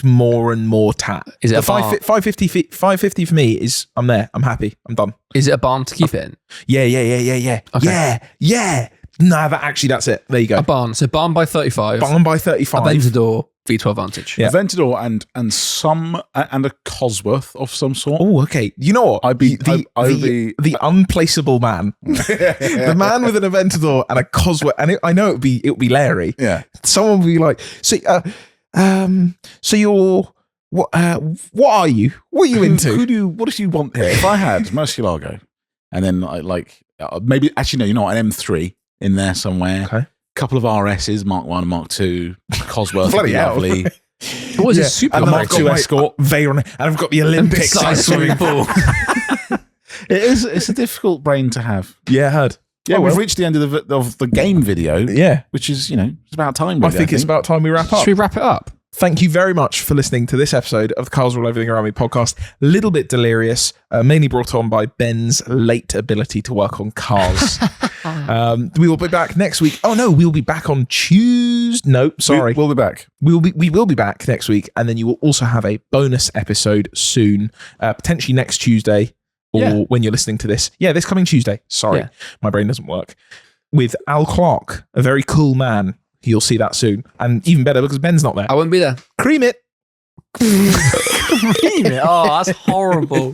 more and more tat. Is it the a barn? 550 for me is, I'm there. I'm happy. I'm done. Is it a barn to keep it in? Yeah. Okay. Yeah. No, that's it. There you go. A barn. So barn by 35. Barn by 35. Aventador V12 Vantage. Yeah. Aventador and a Cosworth of some sort. Oh, okay. You know what? I'd be the unplaceable man. The man with an Aventador and a Cosworth, and I know it would be Larry. Yeah. Someone would be like, so you're what are you? What are you into? What do you want here? If I had Murcielago, and then maybe actually no, you know what, an M3 in there somewhere. Okay. Couple of RSs, Mark 1 and Mark 2, Cosworth, Bloody hell. lovely. What is it? Super And Mark II Escort. Veyron, and I've got the Olympic size swimming pool. It's a difficult brain to have. Yeah, I heard. Yeah, Oh, we've well. reached the end of the game video, Yeah. which is, it's about time. I Really, think it's about time we wrap up. Should we wrap it up? Thank you very much for listening to this episode of the Cars Rule Everything Around Me podcast. A little bit delirious, mainly brought on by Ben's late ability to work on cars. We will be back next week. Oh no, we'll be back on Tuesday. No, sorry. We'll be back. We will be back next week, and then you will also have a bonus episode soon, potentially next Tuesday, or when you're listening to this. Yeah, this coming Tuesday. Sorry, my brain doesn't work. With Al Clark, a very cool man. You'll see that soon, and even better because Ben's not there. I won't be there. Cream it. Cream it. Oh, that's horrible.